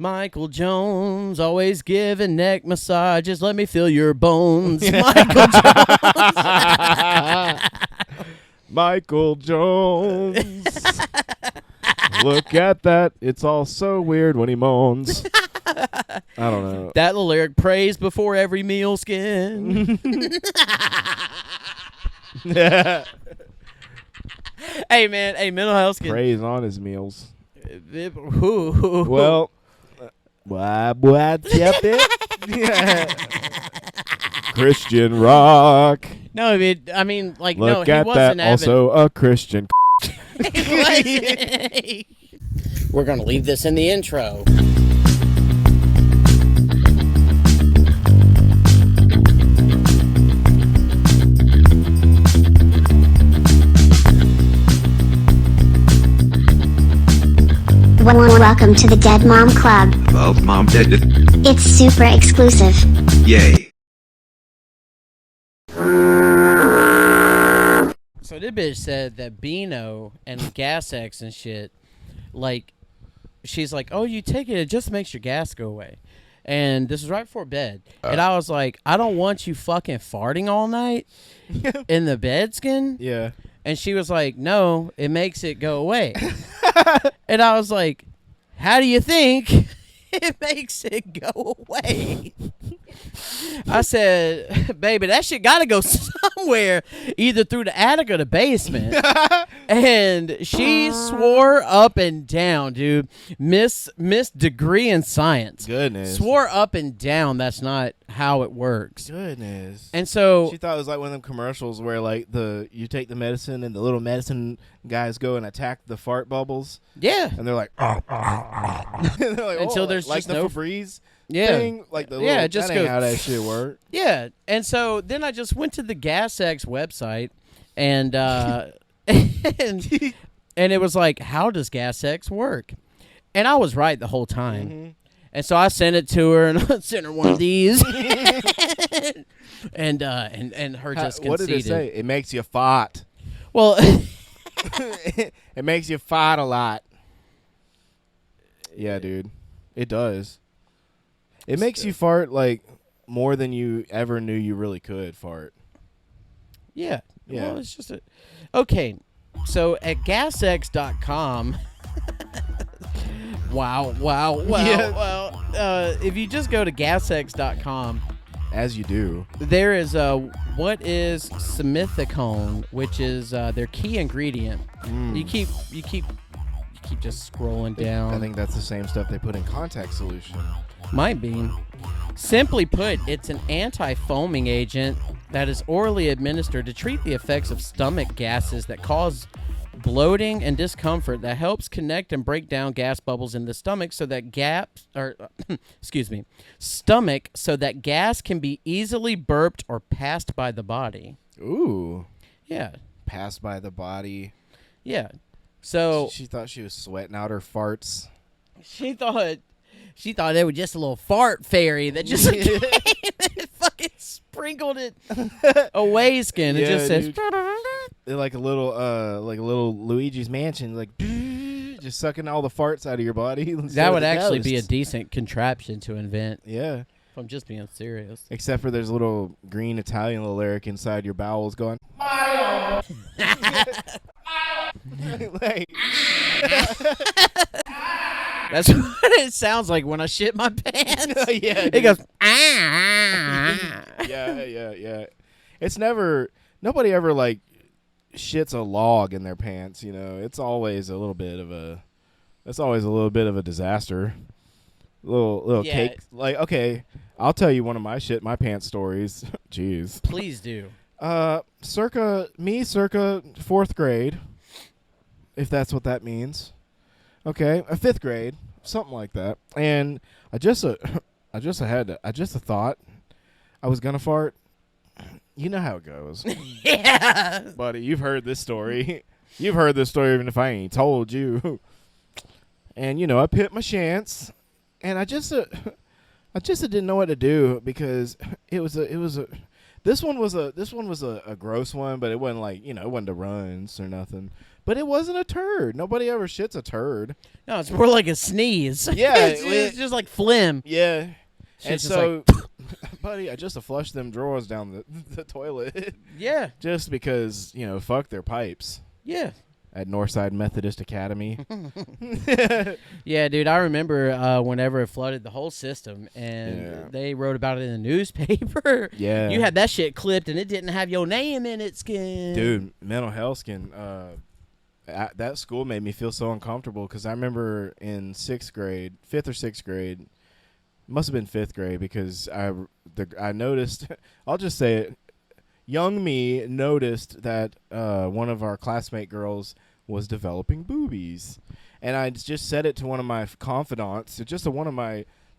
Michael Jones, always giving neck massages. Let me feel your bones. Michael Jones. Michael Jones. Look at that. It's all so weird when he moans. I don't know. That little lyric, praise before every meal skin. Hey, man. Hey, mental health skin. Praise on his meals. Well, what's up it? Christian rock. no, I mean, like, Look no, he at wasn't that. Also a Christian. We're going to leave this in the intro. Welcome to the Dead Mom Club. Well, Mom dead. It's super exclusive. Yay. So this bitch said that Beano and Gas X and shit, like, she's like, oh, you take it just makes your gas go away. And this is right before bed. And I was like, I don't want you fucking farting all night in the bed skin. Yeah. And she was like, no, it makes it go away. And I was like, how do you think it makes it go away? I said, baby, that shit got to go somewhere, either through the attic or the basement. And she swore up and down, dude. Miss degree in science. Goodness. Swore up and down that's not how it works. Goodness. And so she thought it was like one of them commercials where like you take the medicine and the little medicine guys go and attack the fart bubbles. Yeah. And they're like, and they're like, until there's like just the no Febreze thing, like the it just that ain't goes how that shit work. Yeah. And so then I just went to the Gas X website and and it was like, how does Gas X work? And I was right the whole time. Mm-hmm. And so I sent it to her, and I sent her one of these, and her just conceded. What did it say? It makes you fart. Well, it makes you fart a lot. Yeah, dude, it does. It makes you fart like more than you ever knew you really could fart. Yeah. Well, it's just okay. So at gasx.com. Wow. Yeah. Well, if you just go to gasx.com, as you do, there is what is simethicone, which is their key ingredient. You keep just scrolling down. I think that's the same stuff they put in contact solution. Might be. Simply put, it's an anti-foaming agent that is orally administered to treat the effects of stomach gases that cause bloating and discomfort, that helps connect and break down gas bubbles in the stomach so that stomach so that gas can be easily burped or passed by the body. Ooh. Yeah. Passed by the body. Yeah. So she thought she was sweating out her farts. She thought it was just a little fart fairy that just came and fucking sprinkled it away skin. It just says like a little Luigi's Mansion, like just sucking all the farts out of your body. That would actually be a decent contraption to invent. Yeah. If I'm just being serious. Except for there's a little green Italian little lyric inside your bowels going, Mario! Like, that's what it sounds like when I shit my pants. Yeah, it goes. Yeah. It's nobody ever like shits a log in their pants. You know, it's always a little bit of a disaster. Little cake. Like, okay, I'll tell you one of my shit my pants stories. Jeez. Please do. Circa 4th grade, if that's what that means. Okay, a 5th grade, something like that. And I just thought I was gonna fart. You know how it goes. Yeah, buddy, you've heard this story. You've heard this story even if I ain't told you. And I pit my shants, and I just didn't know what to do because this This one was a gross one, but it wasn't like, it wasn't the runs or nothing. But it wasn't a turd. Nobody ever shits a turd. No, it's more like a sneeze. Yeah, it's just like phlegm. Yeah. And Shit's just so, buddy, I just flushed them drawers down the toilet. Yeah. Just because, fuck their pipes. Yeah. At Northside Methodist Academy. Yeah, dude, I remember whenever it flooded the whole system, and they wrote about it in the newspaper. Yeah. You had that shit clipped, and it didn't have your name in it, Skin. Dude, mental health, Skin. That school made me feel so uncomfortable because I remember in 5th or 6th grade, must have been 5th grade because I noticed, I'll just say it, young me noticed that one of our classmate girls was developing boobies. And I just said it to one of my confidants,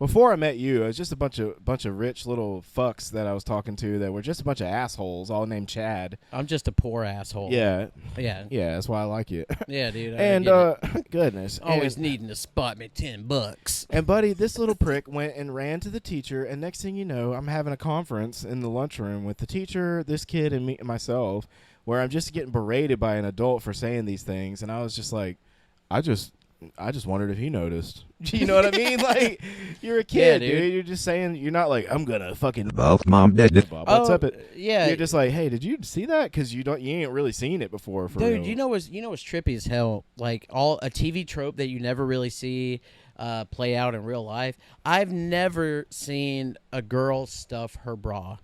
before I met you, it was just a bunch of rich little fucks that I was talking to that were just a bunch of assholes, all named Chad. I'm just a poor asshole. Yeah. Yeah. Yeah, that's why I like you. Yeah, dude. And, goodness. Always needing to spot me $10. And, buddy, this little prick went and ran to the teacher, and next thing you know, I'm having a conference in the lunchroom with the teacher, this kid, and myself, where I'm just getting berated by an adult for saying these things, and I was just like, I just wondered if he noticed. You know what I mean? Like, you're a kid, yeah, dude. You're just saying, you're not like, I'm gonna fucking both mom did it. What's up? Yeah. You're just like, hey, did you see that? Because you ain't really seen it before. For dude, real. you know what's trippy as hell? Like a TV trope that you never really see play out in real life. I've never seen a girl stuff her bra.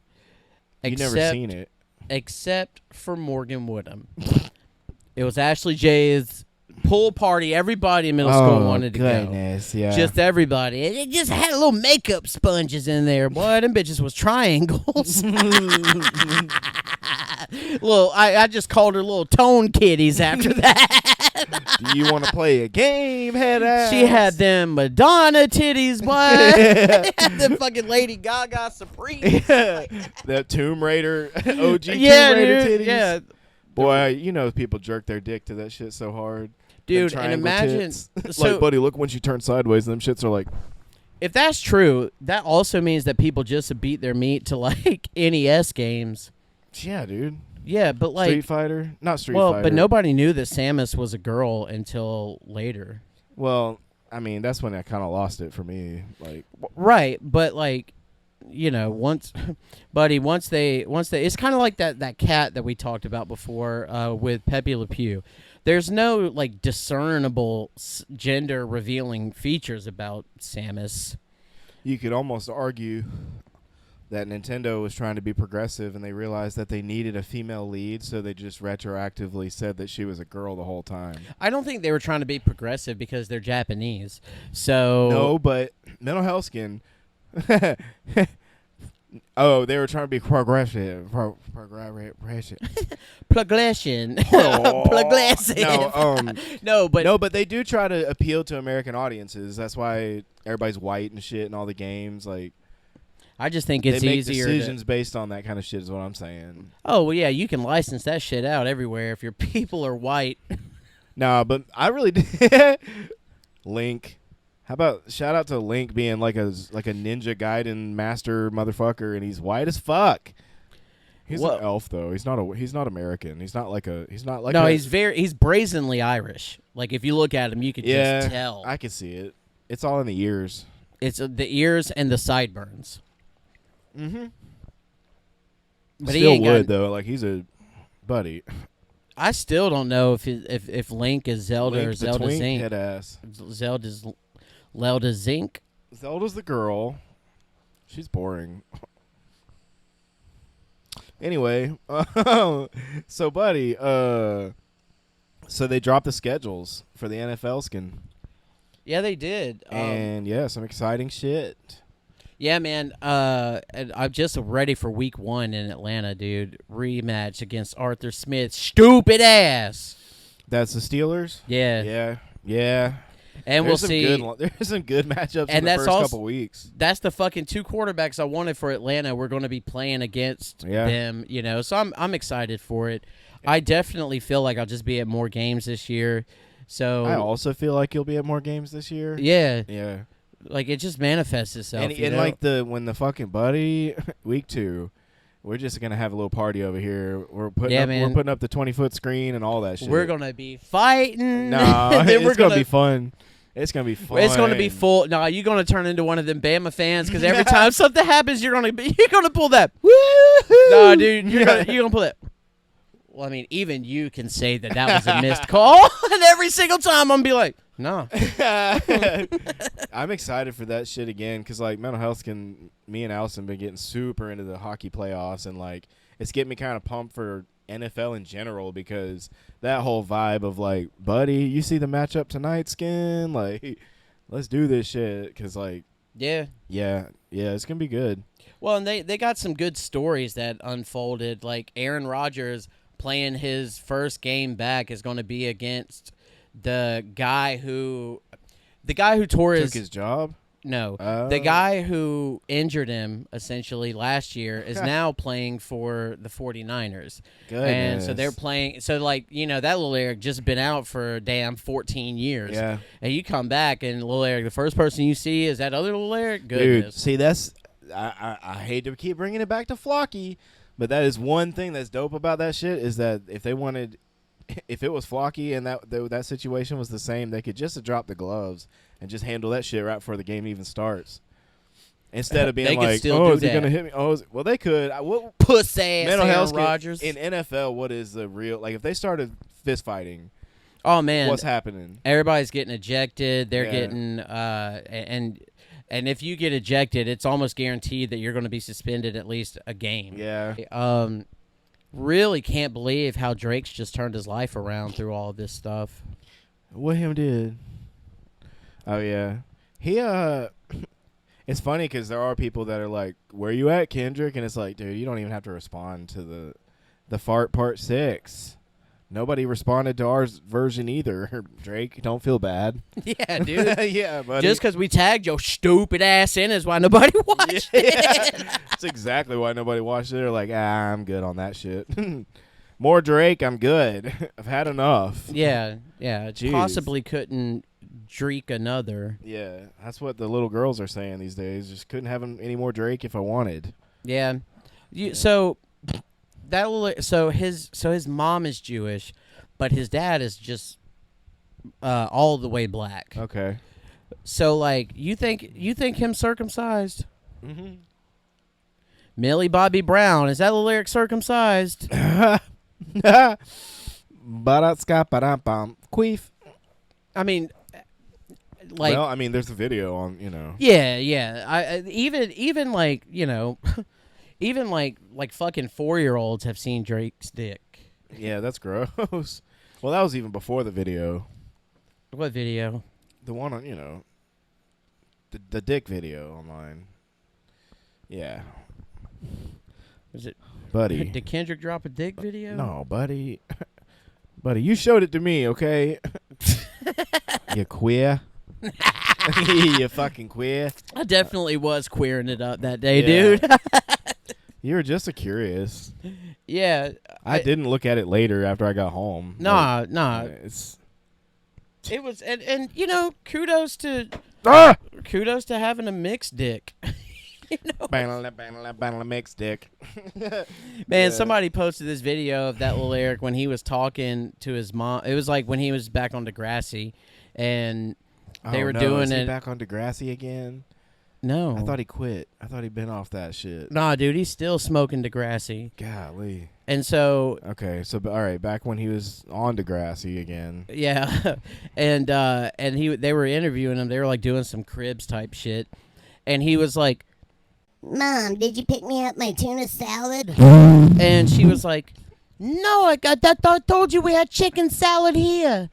You never seen it. Except for Morgan Woodham. It was Ashley J's pool party. Everybody in middle school wanted to go. Yeah. Just everybody. It just had little makeup sponges in there. Boy, them bitches was triangles. I just called her little tone kitties after that. Do you want to play a game, head ass? She had them Madonna titties, boy. Had them fucking Lady Gaga Supreme. That Tomb Raider, OG Tomb Raider dude, titties. Yeah. Boy, people jerk their dick to that shit so hard. Dude, and imagine... like, buddy, look when she turns sideways, and them shits are like... If that's true, that also means that people just beat their meat to, like, NES games. Yeah, dude. Yeah, but, like... Street Fighter? Not Street Well, Fighter. but nobody knew that Samus was a girl until later. Well, I mean, that's when I kind of lost it for me. Like, right, but, like... once they, it's kind of like that cat that we talked about before with Pepe Le Pew. There's no like discernible gender revealing features about Samus. you could almost argue that Nintendo was trying to be progressive and they realized that they needed a female lead, so they just retroactively said that she was a girl the whole time. I don't think they were trying to be progressive because they're Japanese. So no, but Mental Health Skin. Oh, they were trying to be progressive. Progressive. Progression. Oh, Progressive. No, No, but they do try to appeal to American audiences. That's why everybody's white and shit in all the games. Like, I just think it's they make easier decisions based on that kind of shit is what I'm saying. Oh, well, yeah, you can license that shit out everywhere if your people are white. Nah, but I really did. Link. How about shout out to Link being like a Ninja Gaiden master motherfucker, and he's white as fuck. He's an elf though. He's not American. He's not like No, he's brazenly Irish. Like if you look at him, you could just tell. I can see it. It's all in the ears. It's the ears and the sideburns. Mm-hmm. But Still he would though. Like he's a buddy. I still don't know if Link is Zelda Link, or the Zelda twink Zink. head ass. Zelda Zink. Zelda's the girl. She's boring. Anyway, so buddy, so they dropped the schedules for the NFL skin. Yeah, they did. And some exciting shit. Yeah, man. And I'm just ready for Week 1 in Atlanta, dude. Rematch against Arthur Smith's stupid ass. That's the Steelers? Yeah. Yeah. And we'll see. There's some good matchups and in the first couple weeks. That's the fucking two quarterbacks I wanted for Atlanta. We're going to be playing against them, So I'm excited for it. I definitely feel like I'll just be at more games this year. So I also feel like you'll be at more games this year. Yeah. Yeah. Like it just manifests itself. And like when the fucking buddy week 2, we're just gonna have a little party over here. We're putting up the 20-foot screen and all that shit. We're gonna be fighting. No, it's gonna be fun. It's gonna be fun. It's gonna be full. No, you're gonna turn into one of them Bama fans because every time something happens, you're gonna pull that. Woo-hoo! No, dude, you're gonna pull that. Well, I mean, even you can say that was a missed call, and every single time I'm gonna be like, no. I'm excited for that shit again because like mental health me and Allison been getting super into the hockey playoffs, and like it's getting me kind of pumped for NFL in general because that whole vibe of like, buddy, you see the matchup tonight, skin? Like, let's do this shit because like, yeah, it's gonna be good. Well, and they got some good stories that unfolded. Like Aaron Rodgers playing his first game back is going to be against the guy who took his job. No, the guy who injured him essentially last year is now playing for the 49ers. Goodness. And so they're playing. So, like, that little Eric just been out for a damn 14 years. Yeah. And you come back, and little Eric, the first person you see is that other little Eric. Goodness. Dude, see, that's I hate to keep bringing it back to Flocky, but that is one thing that's dope about that shit is that if it was Flocky and that situation was the same, they could just have dropped the gloves and just handle that shit right before the game even starts. Instead of being like, oh, is he going to hit me? Oh, well, they could. Puss ass mental Aaron health Rodgers. In NFL, what is the real, like if they started fist fighting, oh, man. What's happening? Everybody's getting ejected. They're getting, and if you get ejected, it's almost guaranteed that you're going to be suspended at least a game. Yeah. Really can't believe how Drake's just turned his life around through all of this stuff. What him did? Oh yeah, he It's funny because there are people that are like, "Where you at, Kendrick?" And it's like, dude, you don't even have to respond to the fart part 6. Nobody responded to our version either. Drake, don't feel bad. Yeah, dude. Yeah, buddy. Just because we tagged your stupid ass in is why nobody watched it. That's exactly why nobody watched it. They're like, I'm good on that shit. More Drake, I'm good. I've had enough. Yeah. Jeez. Possibly couldn't Drake another. Yeah, that's what the little girls are saying these days. Just couldn't have any more Drake if I wanted. Yeah. So his mom is Jewish, but his dad is just all the way black. Okay. So like you think him circumcised? Mm-hmm. Millie Bobby Brown, is that the lyric circumcised? Queef. I mean, like, well, I mean, there's a video on, Yeah. I even like, even like fucking 4-year-olds have seen Drake's dick. Yeah, that's gross. Well, that was even before the video. What video? The one on, the dick video online. Yeah. Was it, buddy? Did Kendrick drop a dick video? No, buddy. Buddy, you showed it to me, okay? You queer. You fucking queer. I definitely was queering it up that day, dude. You were just curious. Yeah. I didn't look at it later after I got home. Nah. It was, and kudos to having a mixed dick. Mixed dick. Man, somebody posted this video of that little Eric when he was talking to his mom. It was like when he was back on Degrassi, and they were doing is he it. back on Degrassi again? No, I thought he quit. I thought he'd been off that shit. Nah, dude, he's still smoking Degrassi. Golly. And so, okay, so all right, back when he was on Degrassi again. Yeah, and they were interviewing him. They were like doing some Cribs type shit, and he was like, Mom, did you pick me up my tuna salad? And she was like, no, I told you we had chicken salad here.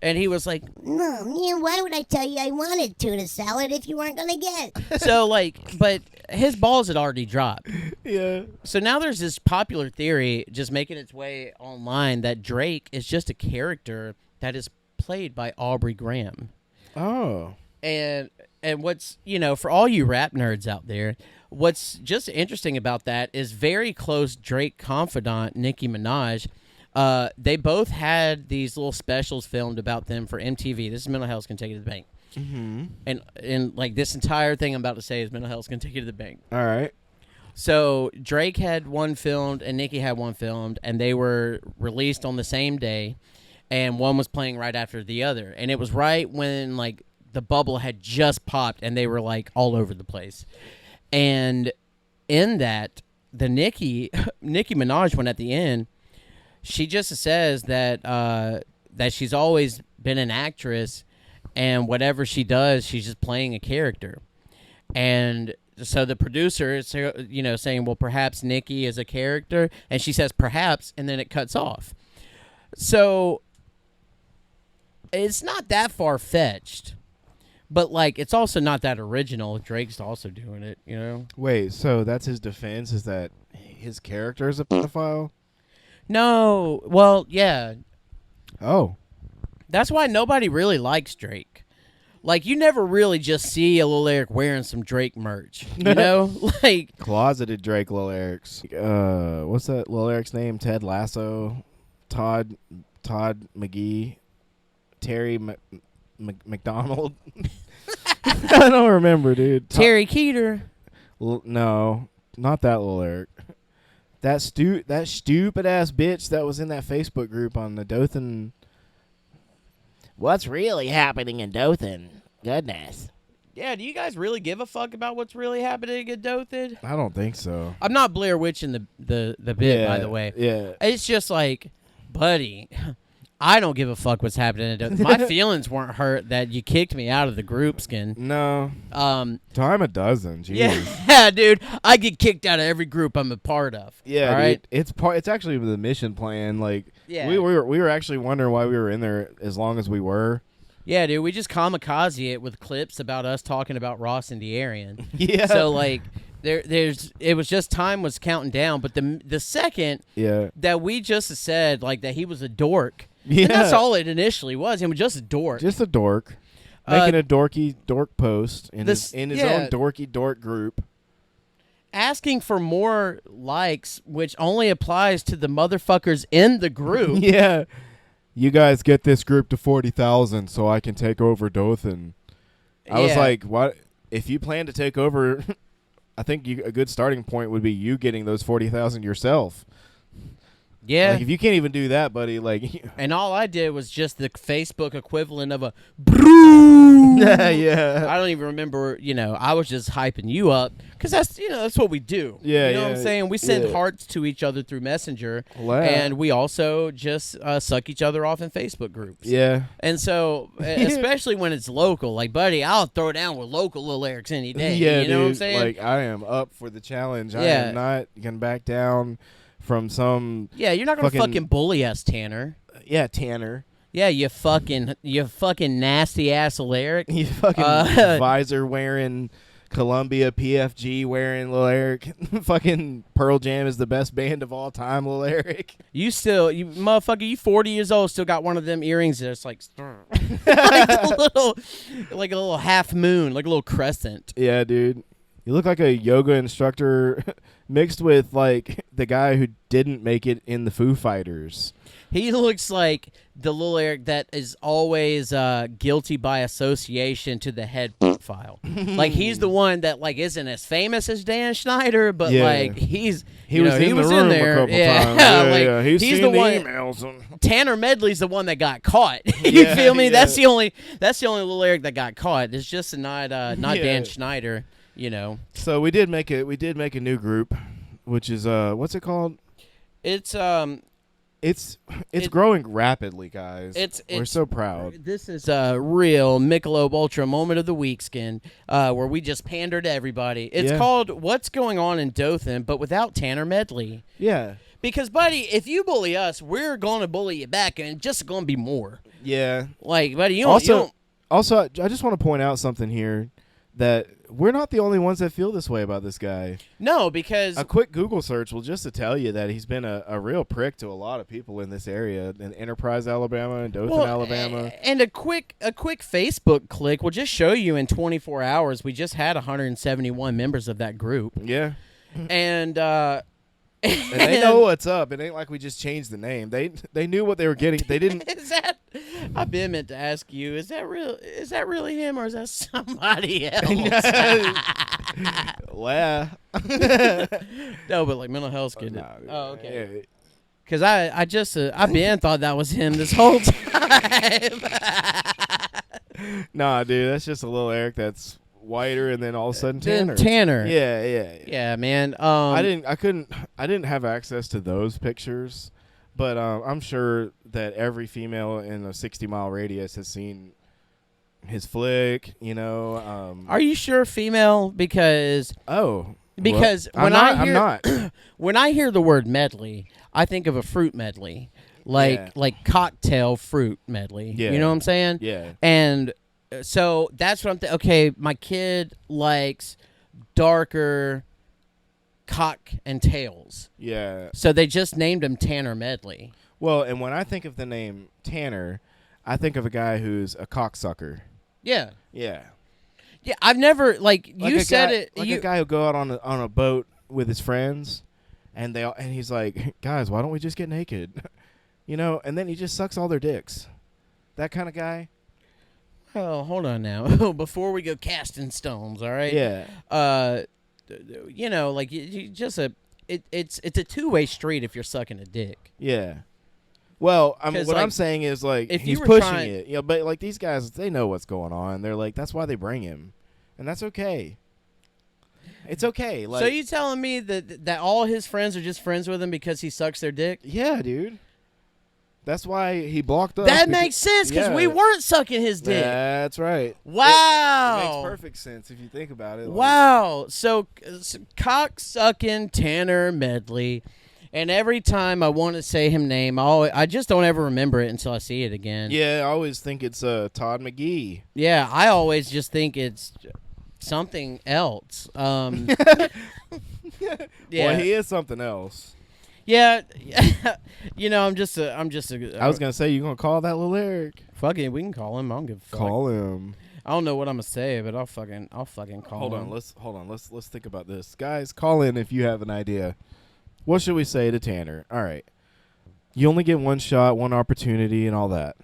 And he was like, Mom, why would I tell you I wanted tuna salad if you weren't going to get? So, like, but his balls had already dropped. Yeah. So now there's this popular theory just making its way online that Drake is just a character that is played by Aubrey Graham. Oh. And what's, for all you rap nerds out there, what's just interesting about that is very close Drake confidant Nicki Minaj. They both had these little specials filmed about them for MTV. This is Mental Health Can Take It to the Bank. Mm-hmm. And like this entire thing I'm about to say is Mental Health Can Take It to the Bank. All right. So Drake had one filmed and Nicki had one filmed, and they were released on the same day, and one was playing right after the other. And it was right when like the bubble had just popped, and they were like all over the place. And in that, the Nicki Minaj one at the end, she just says that that she's always been an actress, and whatever she does, she's just playing a character. And so the producer is, saying, well, perhaps Nicki is a character, and she says perhaps, and then it cuts off. So it's not that far-fetched, but like it's also not that original. Drake's also doing it, you know? Wait, so that's his defense, is that his character is a pedophile? No, well, yeah. Oh. That's why nobody really likes Drake. Like, you never really just see a Lil Eric wearing some Drake merch, you know? Like, closeted Drake Lil Eric's. What's that Lil Eric's name? Ted Lasso, Todd McGee, Terry McDonald. I don't remember, dude. Terry Keeter. No, not that Lil Eric. That stupid ass bitch that was in that Facebook group on the Dothan. What's really happening in Dothan? Goodness. Yeah, do you guys really give a fuck about what's really happening at Dothan? I don't think so. I'm not Blair Witching the bit, by the way. Yeah. It's just like, buddy, I don't give a fuck what's happening at Dothan. My feelings weren't hurt that you kicked me out of the group, Skin. No. Time a dozen. Jeez. Yeah, dude. I get kicked out of every group I'm a part of. Yeah, all right? Dude, it's actually the mission plan. Like, yeah. we were actually wondering why we were in there as long as we were. Yeah, dude. We just kamikaze it with clips about us talking about Ross and De'Arian. Yeah. So like, it was just time was counting down. But the second that we just said like that he was a dork. Yeah. And that's all it initially was. He was just a dork. Just a dork. Making a dorky dork post in his own dorky dork group. Asking for more likes, which only applies to the motherfuckers in the group. Yeah. You guys get this group to 40,000 so I can take over Dothan. I was like, what? If you plan to take over, I think a good starting point would be you getting those 40,000 yourself. Yeah. Like, if you can't even do that, buddy, like. And all I did was just the Facebook equivalent of a broom. Yeah. I don't even remember, I was just hyping you up because that's what we do. Yeah. You know what I'm saying? We send hearts to each other through Messenger. Wow. And we also just suck each other off in Facebook groups. Yeah. And so, especially when it's local, like, buddy, I'll throw down with local Lil Erics any day. Yeah, you know what I'm saying? Like, I am up for the challenge. Yeah. I am not going to back down from some. Yeah, you're not gonna fucking bully us, Tanner. Yeah, Tanner. Yeah, you fucking nasty ass Eric. You fucking visor wearing, Columbia PFG wearing Lil Eric. Fucking Pearl Jam is the best band of all time, Lil Eric. You motherfucker, you 40 years old, still got one of them earrings that's like, like a little half moon, like a little crescent. Yeah, dude. You look like a yoga instructor mixed with, like, the guy who didn't make it in the Foo Fighters. He looks like the Lil Eric that is always guilty by association to the head file. Like, he's the one that, like, isn't as famous as Dan Schneider, but, like, he was in there. A couple times. He's the one. Emails. Tanner Medley's the one that got caught. You feel me? Yeah. That's the only Lil Eric that got caught. It's just not Dan Schneider. So we did make a new group, which is what's it called? It's growing rapidly, guys. We're so proud. This is a real Michelob Ultra moment of the week, Skin, where we just pander to everybody. It's called What's Going On in Dothan, but without Tanner Medley. Yeah. Because, buddy, if you bully us, we're going to bully you back, and it's just going to be more. Yeah. Like, buddy, you don't. Also, I just want to point out something here. That we're not the only ones that feel this way about this guy. No, because a quick Google search will just to tell you that he's been a real prick to a lot of people in this area, in Enterprise, Alabama, and Dothan, Alabama. And a quick Facebook click will just show you in 24 hours we just had 171 members of that group. Yeah. And and they know what's up. It ain't like we just changed the name. They knew what they were getting. They didn't. I've been meant to ask you. Is that really him or is that somebody else? Well. No, but like mental health's good. Nah, Oh, okay. yeah. Because I just I been thought that was him this whole time. Nah, dude, that's just a little Eric that's whiter and then all of a sudden Tanner. Tanner. Yeah. Yeah, man. I didn't have access to those pictures, but I'm sure that every female in a 60-mile radius has seen his flick, you know. Are you sure female? Because Oh. Because well, when I'm hear not. when I hear the word medley, I think of a fruit medley, like cocktail fruit medley. Yeah. You know what I'm saying? Yeah. And so that's what I'm thinking. Okay, my kid likes darker cock and tails. Yeah. So they just named him Tanner Medley. Well, and when I think of the name Tanner, I think of a guy who's a cocksucker. Yeah. Yeah. Yeah, I've never you said guy, it. Like you, a guy who'll go out on a boat with his friends, and he's like, guys, why don't we just get naked, you know? And then he just sucks all their dicks. That kind of guy. Oh, hold on now. Before we go casting stones, all right? Yeah. You know, like you just it's a two-way street if you're sucking a dick. Yeah. Well, what like, I'm saying is, like, if he's you were pushing trying- it. You know, but, like, these guys, they know what's going on. They're like, that's why they bring him. And that's okay. It's okay. Like, So you telling me that all his friends are just friends with him because he sucks their dick? yeah, dude. That's why he blocked us. That makes sense because we weren't sucking his dick. That's right. Wow. It makes perfect sense if you think about it. Like, Wow. So cock sucking Tanner Medley. And every time I want to say him name, I just don't ever remember it until I see it again. Yeah, I always think it's Todd McGee. Yeah, I always just think it's something else. Yeah. Well, he is something else. Yeah. You know, I'm just a I was gonna say, you gonna call that little Eric? fuck it, we can call him. I don't give a fuck. Call him. I don't know what I'm gonna say, but I'll fucking call Hold him. on. Let's think about this, guys. Call in if you have an idea. What should we say to Tanner? All right. You only get one shot, one opportunity, and all that.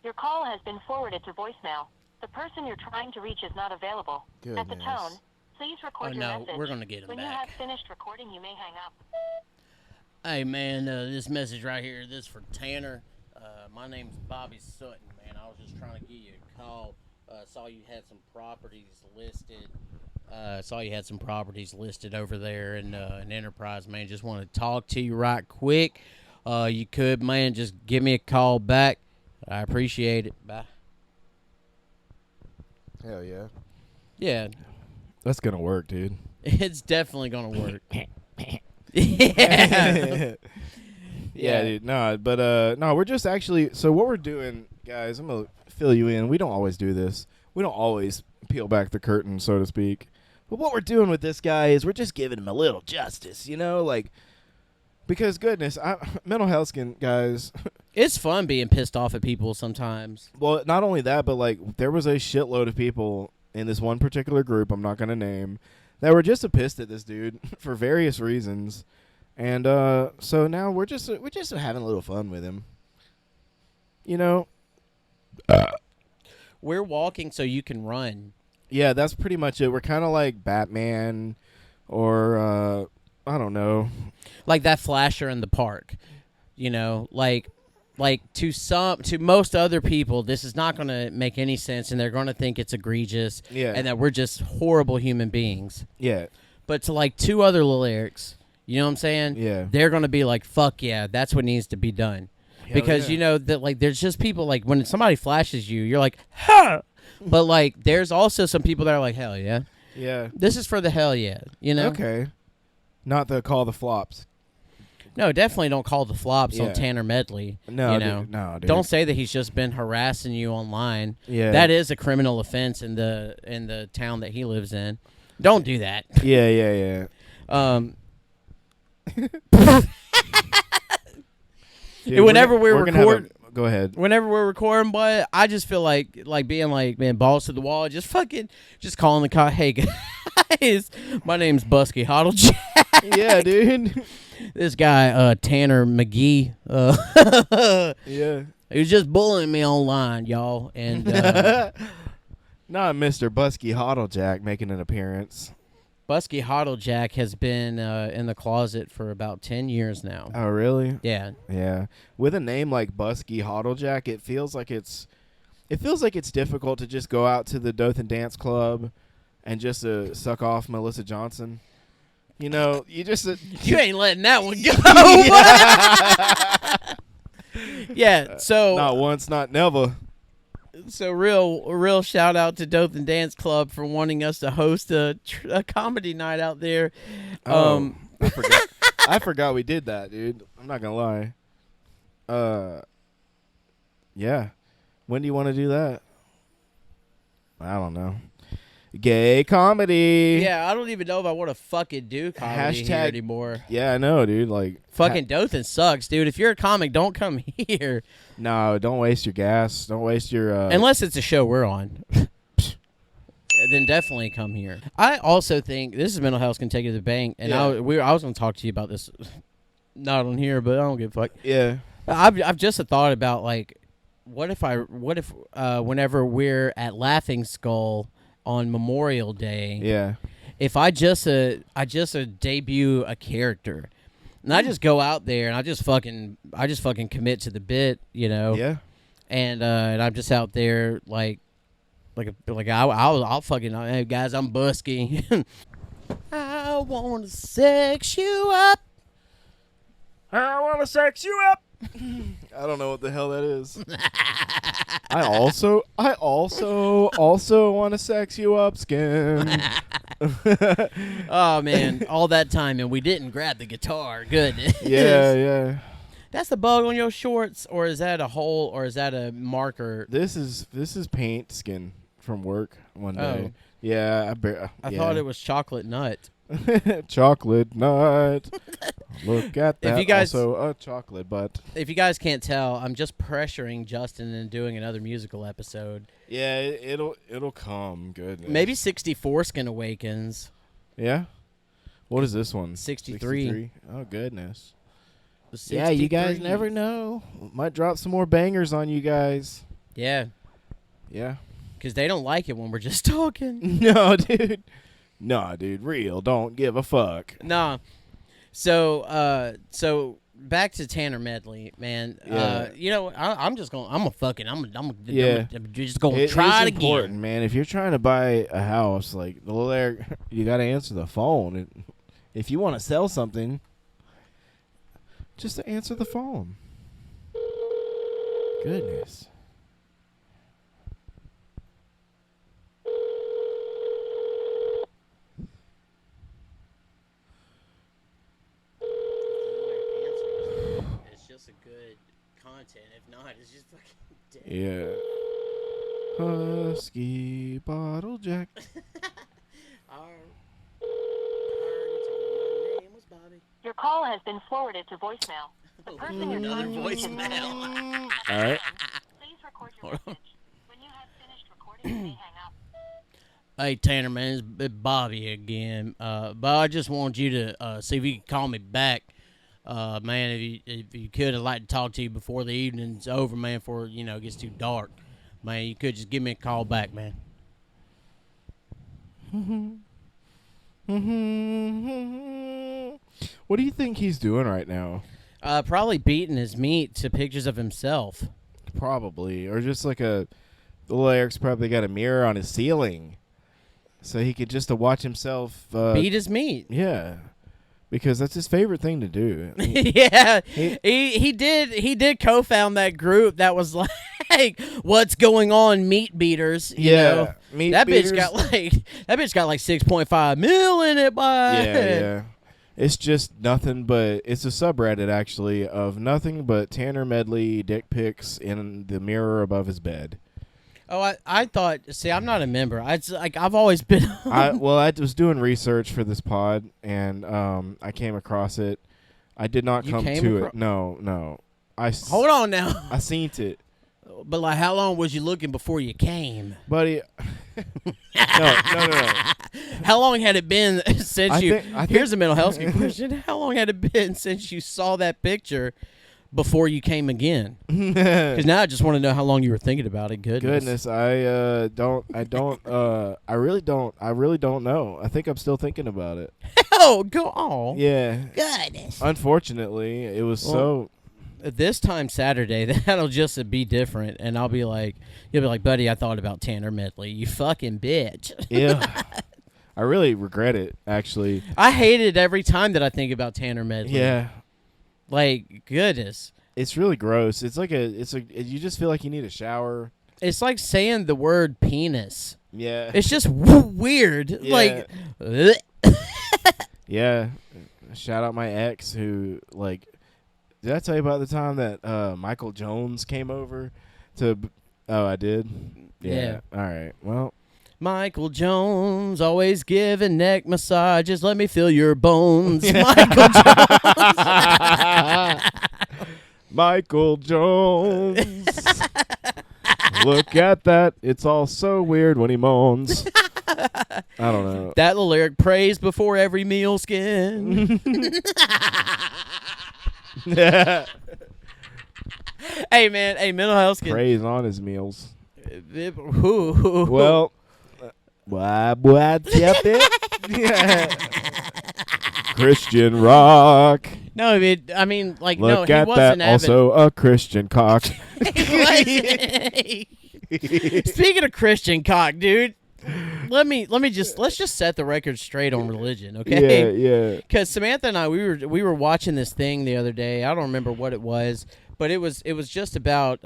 Your call has been forwarded to voicemail. The person you're trying to reach is not available. At the Goodness. tone, please record your no, message. we're gonna get him when back. you have finished recording, you may hang up. Hey man, this message right here, this is for Tanner. My name's Bobby Sutton, man. I was just trying to give you a call. Saw you had some properties listed. Over there in Enterprise, man. Just want to talk to you right quick. You could, man, just give me a call back. I appreciate it. Bye. Hell yeah. Yeah, That's gonna work, dude. it's definitely gonna work. Yeah. Yeah. Dude. No, but no, we're just actually. So what we're doing, guys, I'm gonna fill you in. We don't always do this. We don't always peel back the curtain, so to speak. But what we're doing with this guy is we're just giving him a little justice, you know, like, because goodness, mental health guys. It's fun being pissed off at people sometimes. Well, not only that, but like there was a shitload of people in this one particular group I'm not gonna name that were just pissed at this dude for various reasons. And so now we're just having a little fun with him. You know? We're walking so you can run. Yeah, that's pretty much it. We're kind of like Batman or I don't know. Like that flasher in the park. You know, like to most other people, this is not going to make any sense, and they're going to think it's egregious, Yeah. and that we're just horrible human beings. Yeah. But to like two other little Erics, you know what I'm saying? Yeah. They're going to be like, fuck yeah, that's what needs to be done. Because yeah. you know that like there's just people like when somebody flashes you, you're like, huh. But like there's also some people that are like, hell yeah. Yeah. This is for the hell yeah, you know? Okay. Not the call the flops. No, definitely don't call the flops Yeah. on Tanner Medley. No, you know? dude, no, dude. Don't say that he's just been harassing you online. Yeah. That is a criminal offense in the town that he lives in. Don't do that. Yeah. Dude, Whenever we're gonna have record- go ahead. Whenever we're recording, boy, I just feel like being like, man, balls to the wall, just calling the cop. Hey guys, my name's Busky Hoddle Jack. Yeah, dude. This guy, Tanner McGee. Yeah. He was just bullying me online, y'all. And not Mr. Busky Hoddlejack making an appearance. Busky Hoddlejack has been in the closet for about 10 years now. Oh, really? Yeah. Yeah. With a name like Busky Hoddlejack, it feels like it's difficult to just go out to the Dothan Dance Club and just suck off Melissa Johnson. You know, you just You ain't letting that one go. Yeah, so not once, not never. So real shout out to Dothan Dance Club for wanting us to host a comedy night out there. I forgot we did that, dude. I'm not gonna lie. Yeah. When do you want to do that? I don't know. Gay comedy. Yeah, I don't even know if I want to fucking do comedy here anymore. Yeah, I know, dude. Like fucking Dothan sucks, dude. If you're a comic, don't come here. No, don't waste your gas. Don't waste your. Unless it's a show we're on. Then definitely come here. I also think this is Mental Health Can Take It to the Bank, and Yeah. I was going to talk to you about this, not on here, but I don't give a fuck. Yeah. I've just a thought about like, what if whenever we're at Laughing Skull on Memorial Day, Yeah. if I just debut a character, and I just go out there and I just fucking commit to the bit, you know. Yeah. And I'm just out there I'll fucking, hey guys, I'm Busky. I wanna sex you up. I want to sex you up. I don't know what the hell that is. I also want to sex you up, Skin. Oh man, all that time and we didn't grab the guitar. Goodness. Yeah. That's the bug on your shorts, or is that a hole, or is that a marker? This is paint skin from work one day. Oh. Yeah, I thought it was chocolate nut. chocolate nut. Look at that. If you guys, also a chocolate butt. If you guys can't tell, I'm just pressuring Justin into doing another musical episode. Yeah, it'll come. Goodness. Maybe 64 Skin Awakens. Yeah. What is this one? 63. Oh goodness. 63. Yeah, you guys never know. Might drop some more bangers on you guys. Yeah. Yeah. Because they don't like it when we're just talking. No, dude. No, dude. Real. Don't give a fuck. Nah. So back to Tanner Medley, man. Yeah. You know, I'm just gonna Yeah. I'm just gonna try it It's important, again. man. If you're trying to buy a house, like you got to answer the phone. If you want to sell something, just to answer the phone. Goodness. It's just a good content. If not, it's just fucking dead. Yeah. Husky Bottle Jack. Your call has been forwarded to voicemail. The person you're Another trying to reach is not voicemail. available. All right. Please record your message. When you have finished recording, you may hang up. Hey Tanner, man, it's Bobby again. But I just want you to see if you can call me back. Man, if you could, I'd like to talk to you before the evening's over, man, before it gets too dark. Man, you could just give me a call back, man. What do you think he's doing right now? Probably beating his meat to pictures of himself. Probably. Or just like the little Eric's probably got a mirror on his ceiling. So he could just watch himself. Beat his meat. Yeah. Because that's his favorite thing to do. I mean, Yeah, he did co-found that group that was like, what's going on, meat beaters? You know? Meat that beaters. bitch got like 6.5 mil in it, boy. Yeah. It's just nothing but it's a subreddit actually of nothing but Tanner Medley dick pics in the mirror above his bed. Oh, I thought. See, I'm not a member. I've always been. I was doing research for this pod and I came across it. I did not come to it. No. Hold on now. I seen it. But like, how long was you looking before you came, Buddy? No. How long had it been since I you? think- Here's a mental health question. How long had it been since you saw that picture before you came again? Because now I just want to know how long you were thinking about it. Goodness, I really don't know. I think I'm still thinking about it. Oh, go on. Yeah. Goodness. Unfortunately, it was This time Saturday, that'll just be different, and you'll be like, buddy, I thought about Tanner Medley, you fucking bitch. Yeah. I really regret it, actually. I hate it every time that I think about Tanner Medley. Yeah. Like, goodness. It's really gross. It's like you just feel like you need a shower. It's like saying the word penis. Yeah. It's just weird. Yeah. Like, yeah. Shout out my ex who, like, did I tell you about the time that Michael Jones came over to? Oh, I did. Yeah. All right. Well, Michael Jones always giving neck massages. Let me feel your bones, Michael Jones. Michael Jones. Look at that. It's all so weird when he moans. I don't know. That little lyric, praise before every meal skin. Hey, man. Hey, mental health skin. Praise on his meals. Well, what's up it? Christian rock. no, I mean, like, no, Look he at wasn't that. Also a Christian cock. Speaking of Christian cock, dude, let's just set the record straight on religion, okay? Yeah. Because Samantha and I, we were watching this thing the other day. I don't remember what it was, but it was just about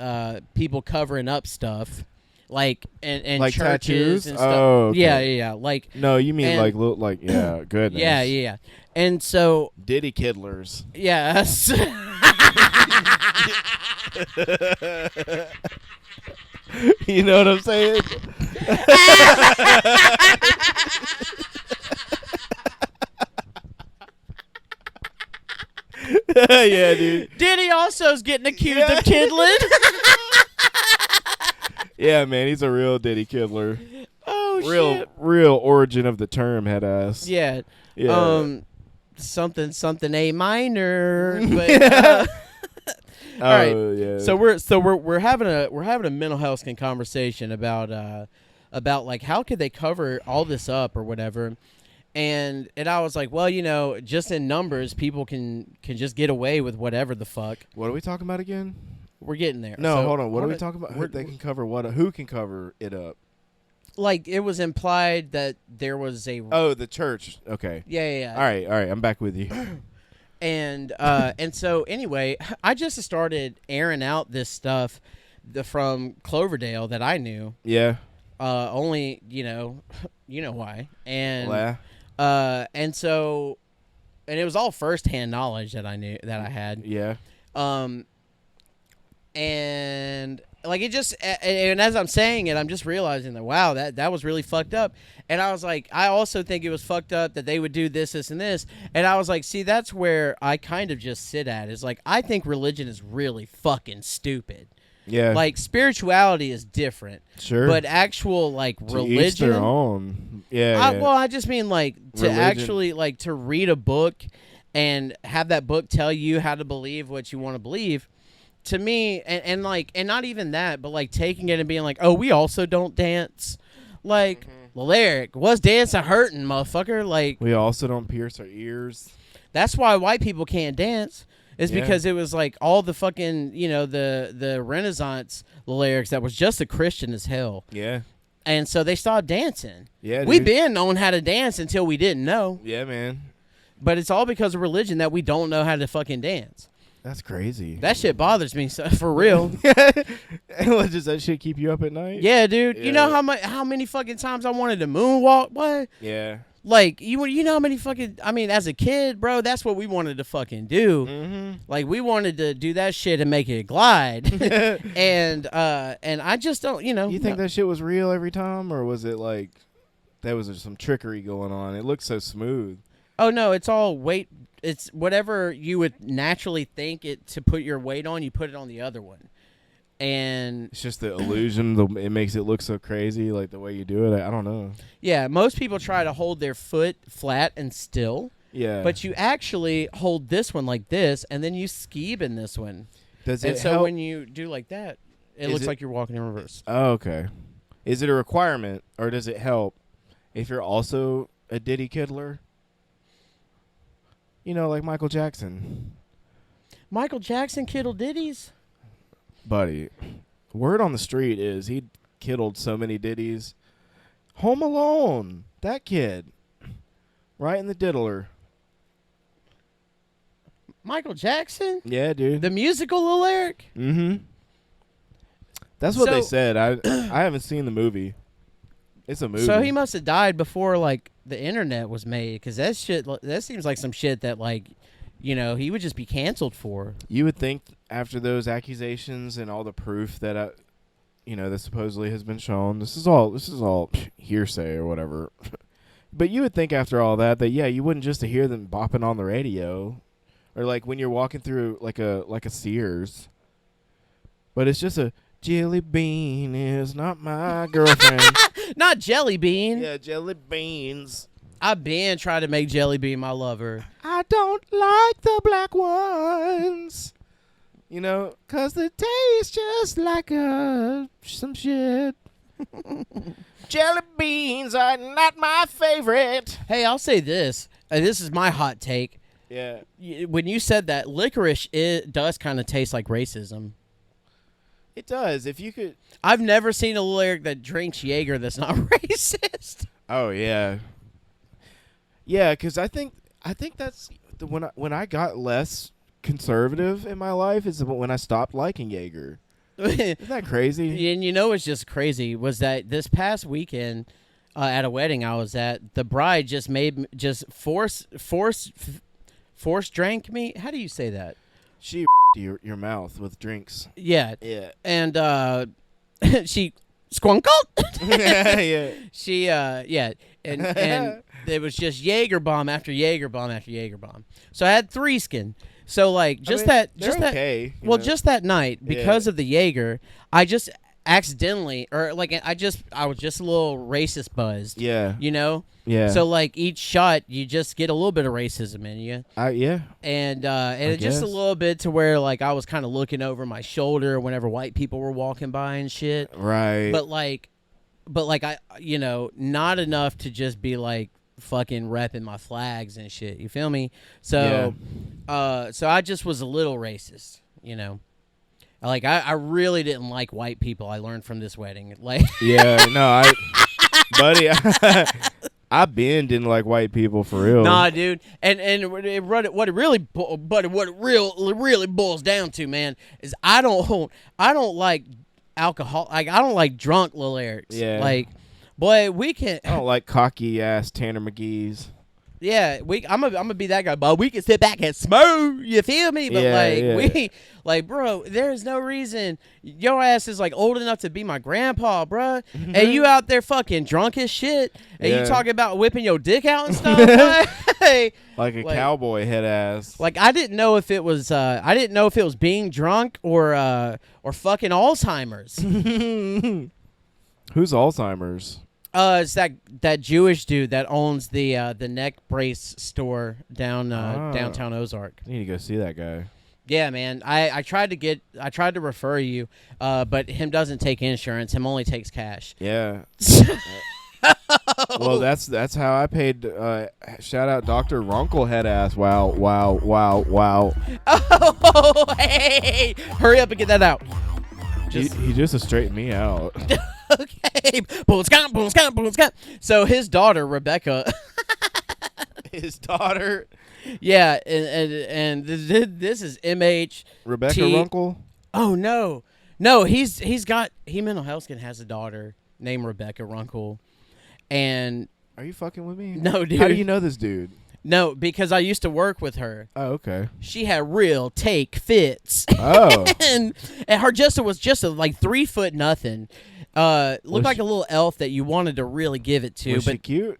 people covering up stuff, like and Like churches tattoos? and stuff. Oh, okay. Yeah. Like No, you mean And- yeah, goodness. yeah. And so Diddy Kiddlers. yes. You know what I'm saying? Yeah, dude. Diddy also is getting accused of kiddling. Yeah, man, he's a real Diddy Kiddler. Oh shit. Real origin of the term, head ass. Yeah. Yeah. Something A minor. But, all right. Yeah. So we're having a mental health conversation about like how could they cover all this up or whatever. And I was like, well, just in numbers, people can just get away with whatever the fuck. What are we talking about again? We're getting there. No, So, hold on. What are we talking about? They can cover what? Who can cover it up? Like, it was implied that there was a... Oh, the church. Okay. Yeah. All right. I'm back with you. And so anyway, I just started airing out this stuff from Cloverdale that I knew. Yeah. Only you know why. And and it was all firsthand knowledge that I had. Yeah. And like it just and as I'm saying it, I'm just realizing that wow, that was really fucked up. And I was like, I also think it was fucked up that they would do this, and this. And I was like, see, that's where I kind of just sit at. Is like, I think religion is really fucking stupid. Yeah. Like, spirituality is different. Sure. But actual, like, to religion. each their own. Yeah. Well, I just mean, like, to Religion. actually, like, to read a book and have that book tell you how to believe what you want to believe. To me, and not even that, but, like, taking it and being like, oh, we also don't dance. Like, Lyric, was dancing hurting, motherfucker? Like, we also don't pierce our ears. that's why white people can't dance. Is Yeah. because it was like all the fucking, the Renaissance lyrics that was just a Christian as hell. Yeah. And so they stopped dancing. Yeah, We dude. been knowing how to dance until we didn't know. Yeah, man. But it's all because of religion that we don't know how to fucking dance. That's crazy. That shit bothers me for real. Does that shit keep you up at night? Yeah, dude. You know Yeah. how many fucking times I wanted to moonwalk? What? Yeah. Like, you know how many fucking... I mean, as a kid, bro, that's what we wanted to fucking do. Mm-hmm. Like, we wanted to do that shit and make it glide. and I just don't, You think that shit was real every time, or was it like there was some trickery going on? It looked so smooth. Oh, no, it's all weight. It's whatever you would naturally think it to put your weight on, you put it on the other one. And It's just the illusion. It makes it look so crazy, like the way you do it. I don't know. yeah, most people try to hold their foot flat and still. Yeah. But you actually hold this one like this, and then you skeeb in this one. Does And it so help? when you do like that, it Is looks it- like you're walking in reverse. Oh, okay. Is it a requirement, or does it help if you're also a Diddy Kiddler? You know, like Michael Jackson. Michael Jackson kiddle ditties? Buddy, word on the street is he kiddled so many ditties. Home Alone, that kid. Right in the diddler. Michael Jackson? Yeah, dude. The musical lyric? Mm-hmm. That's what they So- said. I haven't seen the movie. It's a movie. So he must have died before, like, the internet was made, because that seems like some shit that, like, you know, he would just be canceled for. You would think after those accusations and all the proof that that supposedly has been shown. This is all hearsay or whatever. But you would think after all that yeah, you wouldn't just hear them bopping on the radio, or like when you're walking through like a Sears. But it's just a Jelly Bean is not my girlfriend. Not Jelly Bean. Yeah, jelly beans. I've been trying to make Jelly Bean my lover. I don't like the black ones. You know, 'cause they taste just like some shit. Jelly beans are not my favorite. Hey, I'll say this. This is my hot take. Yeah. When you said that, licorice, it does kind of taste like racism. It does. If you could. I've never seen a lyric that drinks Jaeger that's not racist. Oh yeah. Yeah, 'cause I think that's when I got less conservative in my life is when I stopped liking Jaeger. Isn't that crazy? And you know what's just crazy was that this past weekend at a wedding I was at, the bride just force drank me. How do you say that? She your mouth with drinks. Yeah. Yeah. And she squunkled. Yeah. She and it was just Jaeger bomb after Jaeger bomb after Jaeger bomb. So I had 3 skin. So like just they're that okay, well know? just that night because Yeah. of the Jaeger, I just accidentally or like I was just a little racist buzzed. Yeah. You know? Yeah. So like each shot you just get a little bit of racism in you. Yeah. And it's just a guess. little bit to where like I was kind of looking over my shoulder whenever white people were walking by and shit. Right. But like I not enough to just be like fucking repping my flags and shit. You feel me? So so I just was a little racist, you know. Like I really didn't like white people. I learned from this wedding. Like yeah, no, buddy, I didn't like white people for real. nah, dude. And what it really boils down to, man, is I don't like alcohol. Like I don't like drunk lyrics. Yeah. Like, boy, we can. I don't like cocky ass Tanner McGee's. Yeah, I'm gonna be that guy, but we can sit back and smoke. You feel me? But Yeah. bro, there's no reason your ass is like old enough to be my grandpa, bro, and you out there fucking drunk as shit, and Yeah. you talking about whipping your dick out and stuff. Like, Like a Like- cowboy head ass. like I didn't know if it was being drunk or fucking Alzheimer's. Who's Alzheimer's? It's that Jewish dude that owns the neck brace store down downtown Ozark. I need to go see that guy. Yeah, man. I tried to refer you, but him doesn't take insurance. Him only takes cash. Yeah. Well, that's how I paid. Shout out Dr. Runkle head ass. Wow. Oh, hey! Hurry up and get that out. He just straightened me out. Okay. Boom, scott. So his daughter Rebecca. His daughter, Yeah, and this is MH. Rebecca Runkle. Oh no, he's got mental health skin has a daughter named Rebecca Runkle, and Are you fucking with me? no, dude. How do you know this dude? No, because I used to work with her. Oh, okay. She had real take fits, Oh, and her Justin was just like 3 foot nothing. Looked like a little elf that you wanted to really give it to, was but she cute?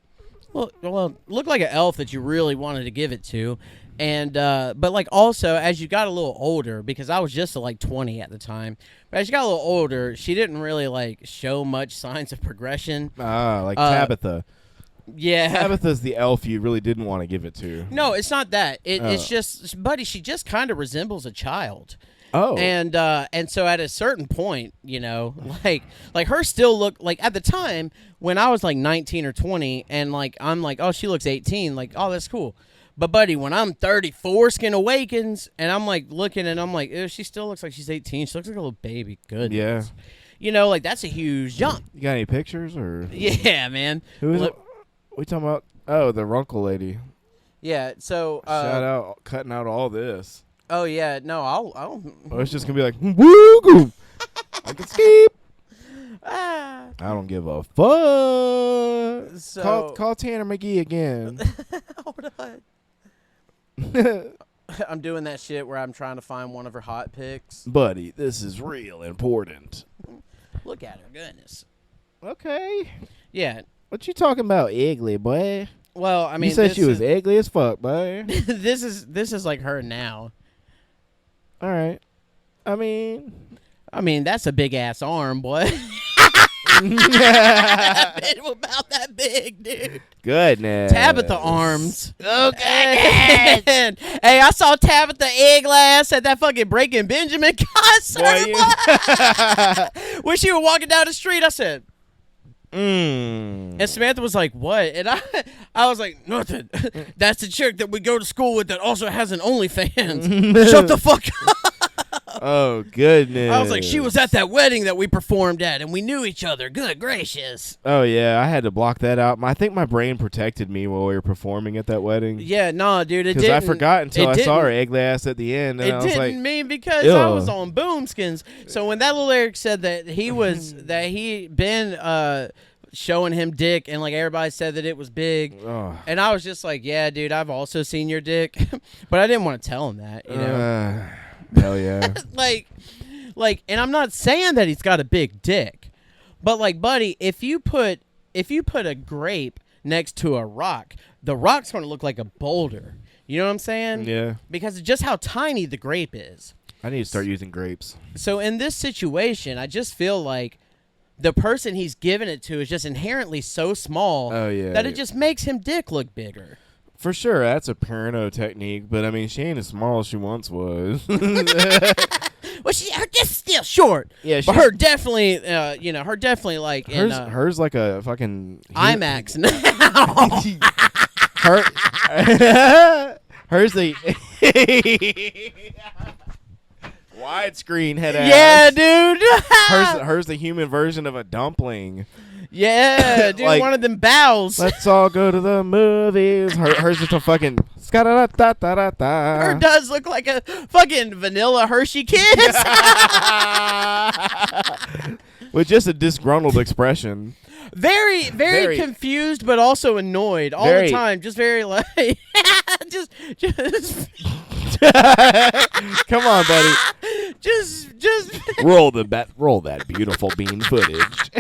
well, looked like an elf that you really wanted to give it to. And but like also as you got a little older, because I was just like 20 at the time, but as you got a little older, she didn't really like show much signs of progression. Ah, like Tabitha. Yeah. Tabitha's the elf you really didn't want to give it to. No, it's not that. It's just, buddy, she just kind of resembles a child. Oh. And so at a certain point, like her still look like at the time when I was like 19 or 20 and like I'm like, oh, she looks 18, like, oh, that's cool. But buddy, when I'm 34, Skin Awakens, and I'm like looking and I'm like, ew, she still looks like she's 18. She looks like a little baby. Goodness. Yeah. Like that's a huge jump. You got any pictures or? Yeah, man. Who is it? We talking about? Oh, the Runkle lady. Yeah. So shout out cutting out all this. Oh yeah, no, I'll Oh, it's just gonna be like woo, I can skip. I don't give a fuck. So call Tanner McGee again. Hold on. I'm doing that shit where I'm trying to find one of her hot pics. Buddy, this is real important. Look at her, goodness. Okay. Yeah. What you talking about, Eggleh, boy? Well, I mean, you said she was ugly as fuck, boy. this is like her now. All right. I mean, that's a big ass arm, boy. About that big, dude. Goodness. Tabitha arms. Okay. Hey, I saw Tabitha Eggleh at that fucking Breaking Benjamin concert. When she was walking down the street, I said, And Samantha was like, what? And I was like, nothing. That's the chick that we go to school with that also has an OnlyFans. Shut the fuck up. Oh, goodness. I was like, she was at that wedding that we performed at, and we knew each other. Good gracious. Oh, yeah. I had to block that out. I think my brain protected me while we were performing at that wedding. Yeah, no, dude, it didn't. Because I forgot until I saw her Eggleh ass at the end. And I was like, mean because I was on Boomskins. So when that little Eric said that he was, that he'd been showing him dick, and like everybody said that it was big, and I was just like, yeah, dude, I've also seen your dick. But I didn't want to tell him that, you know. Hell yeah. like, and I'm not saying that he's got a big dick, but like, buddy, if you put a grape next to a rock, the rock's going to look like a boulder. You know what I'm saying? Yeah. Because of just how tiny the grape is. I need to start using grapes. So in this situation, I just feel like the person he's giving it to is just inherently so small that it just makes him dick look bigger. For sure, that's a Parano technique, but I mean, she ain't as small as she once was. Well, her just still short. Yeah, but her definitely, her definitely like hers like a fucking IMAX now. hers the widescreen head ass. Yeah, dude. hers the human version of a dumpling. Yeah, dude, like, one of them bows. Let's all go to the movies. Hers just a fucking. Her does look like a fucking vanilla Hershey Kiss. With just a disgruntled expression. Very confused, but also annoyed all the time. Just very like, just. Come on, buddy. Just roll that beautiful bean footage.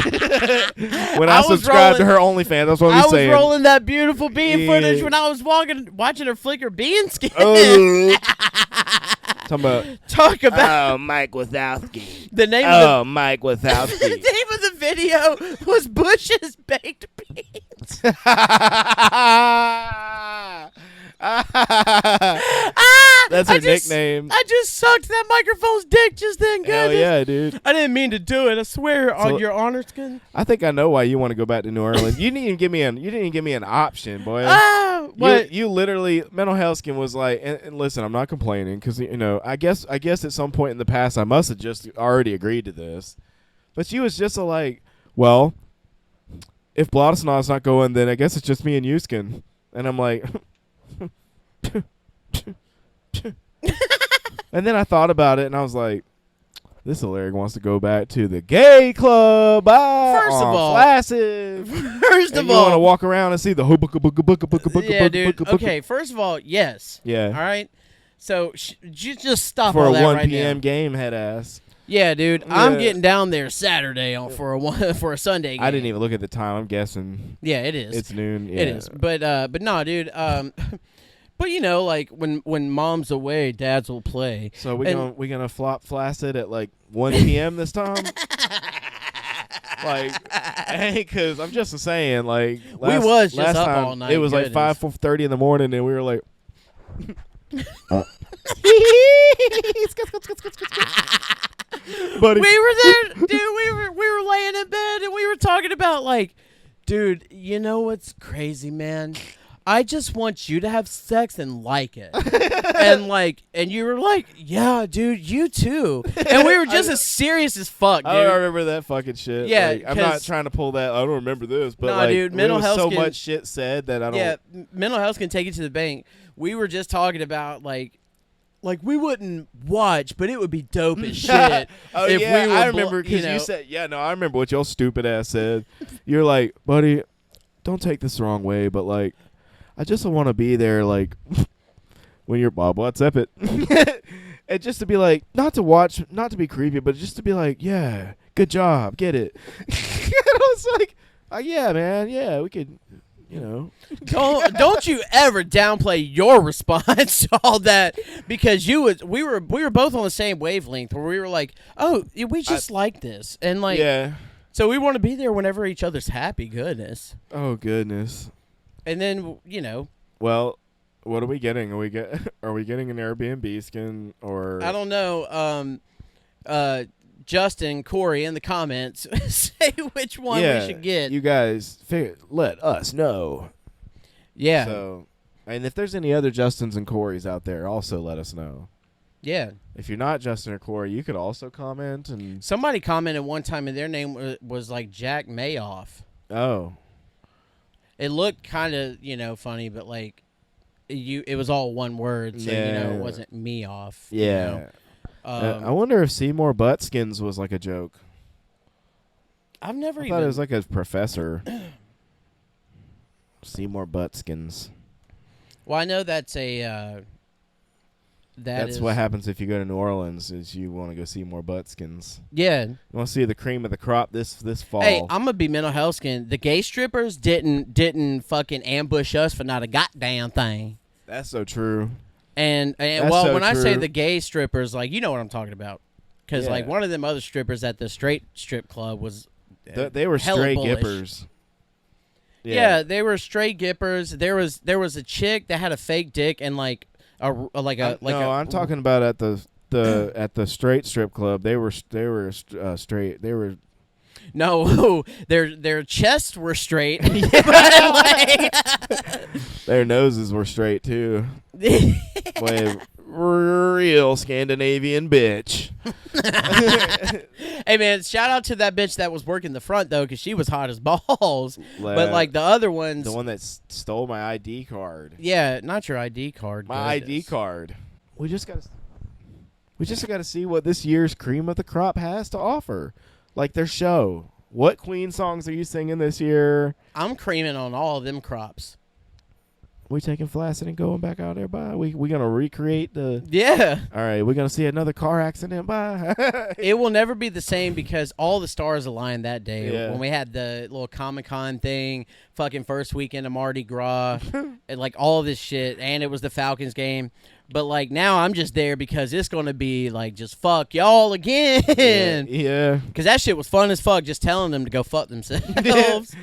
When I subscribed to her OnlyFans, that's what I was saying. I was rolling that beautiful bean footage when I was watching her flick her bean skin. Talk about Mike Wazowski. The name Mike Wazowski. The name of the video was Bush's Baked Beans. That's her nickname. I just sucked that microphone's dick just then. Hell yeah, dude. I didn't mean to do it. I swear on your honor skin. I think I know why you want to go back to New Orleans. You didn't even give me an option, boy. You literally, Mental Health Skin was like, and listen, I'm not complaining because I guess at some point in the past I must have just already agreed to this, but she was just like, well, if Blottisnaw's not going, then I guess it's just me and you, Skin, and I'm like. And then I thought about it, and I was like, this Alaric wants to go back to the gay club. First of all, Flaccid. First of you all, want to walk around and see the yeah, dude. Okay, first of all, yes. Yeah. All right. So just stop for all a that 1 right p.m. now. game, head ass. Yeah, dude. Yeah. I'm getting down there Saturday for a Sunday game. I didn't even look at the time. I'm guessing. Yeah, it is. It's noon. Yeah. It is. But no, dude. But like when mom's away, dads will play. So we gonna flop Flaccid at like 1 p.m. this time. Like, because I'm just saying, like, We was just last up time, all night, It was like goodness. 5:30 in the morning, and we were like, buddy. We were there, dude. We were laying in bed and we were talking about like, dude, you know what's crazy, man? I just want you to have sex and like it, and you were like, yeah, dude, you too. And we were just as serious as fuck, dude. I don't remember that fucking shit. Yeah, like, I'm not 'cause- trying to pull that. I don't remember this, but Nah, like, dude, there mental was health so can- much shit said that I don't. Yeah, mental health can take it to the bank. We were just talking about like we wouldn't watch, but it would be dope as shit. Oh if yeah, we were I remember because know. you said, yeah, no, I remember what your stupid ass said. You're like, buddy, don't take this the wrong way, but like, I just want to be there, like, when you're Bob, what's up it? And just to be like, not to watch, not to be creepy, but just to be like, yeah, good job, get it. And I was like, yeah, man, yeah, we could, you know. Don't you ever downplay your response to all that, because we were both on the same wavelength where we were like, oh, we just like this, and like, Yeah. so we want to be there whenever each other's happy. Goodness. Oh goodness. And then, you know, Well, what are we getting? Are we getting an Airbnb skin or? I don't know. Justin, Corey, in the comments, say which one we should get. You guys, let us know. Yeah. So, and if there's any other Justins and Corys out there, also let us know. Yeah. If you're not Justin or Corey, you could also comment and. Somebody commented one time and their name was like Jack Mayoff. Oh. It looked kind of, funny, but like it was all one word, so it wasn't me off. Yeah. I I wonder if Seymour Buttskins was like a joke. I've never I even thought it was like a professor. Seymour Buttskins. Well, I know that's a That's what happens if you go to New Orleans. Is you want to go see more Buttskins. Yeah. You want to see the cream of the crop this fall. Hey, I'm gonna be mental health skin. The gay strippers didn't fucking ambush us for not a goddamn thing. That's so true. And That's well, so when I say true. the gay strippers, like, you know what I'm talking about, because Yeah. like one of them other strippers at the straight strip club was They were hella straight bullish. gippers. Yeah, they were straight gippers. There was a chick that had a fake dick and like I'm talking about at the straight strip club. They were straight. They were. No, their chests were straight. Like, Their noses were straight too. Boy, real Scandinavian bitch. hey man, shout out to that bitch that was working the front though, because she was hot as balls. But like the other ones, the one that stole my ID card. yeah, not your ID card. My goodness. ID card. We just got to see what this year's cream of the crop has to offer. Like their show. What Queen songs are you singing this year? I'm creaming on all of them crops. We taking flaccid and going back out there, bye. We gonna recreate the. Yeah. All right, we're gonna see another car accident, bye. It will never be the same because all the stars aligned that day. Yeah. When we had the little Comic-Con thing, fucking first weekend of Mardi Gras, and like all of this shit, and it was the Falcons game. But like now I'm just there because it's going to be like just fuck y'all again. Yeah. Because that shit was fun as fuck, just telling them to go fuck themselves.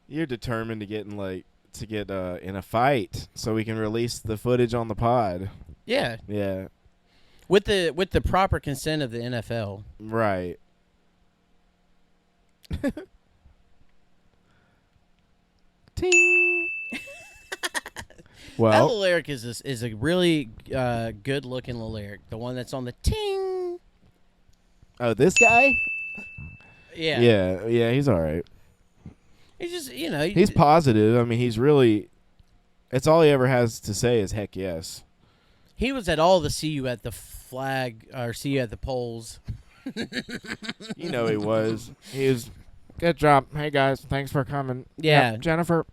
You're determined to get in a fight so we can release the footage on the pod. Yeah. Yeah. With the proper consent of the NFL. Right. Ting. That Well, little lyric is a really good looking little lyric. The one that's on the ting. oh, this guy? Yeah. Yeah, he's all right. He's just, He's positive. I mean, he's really. It's all he ever has to say is heck yes. he was at all the see you at the flag or see you at the polls. You know he was. He was. Good job. Hey guys, thanks for coming. Yeah. Yep,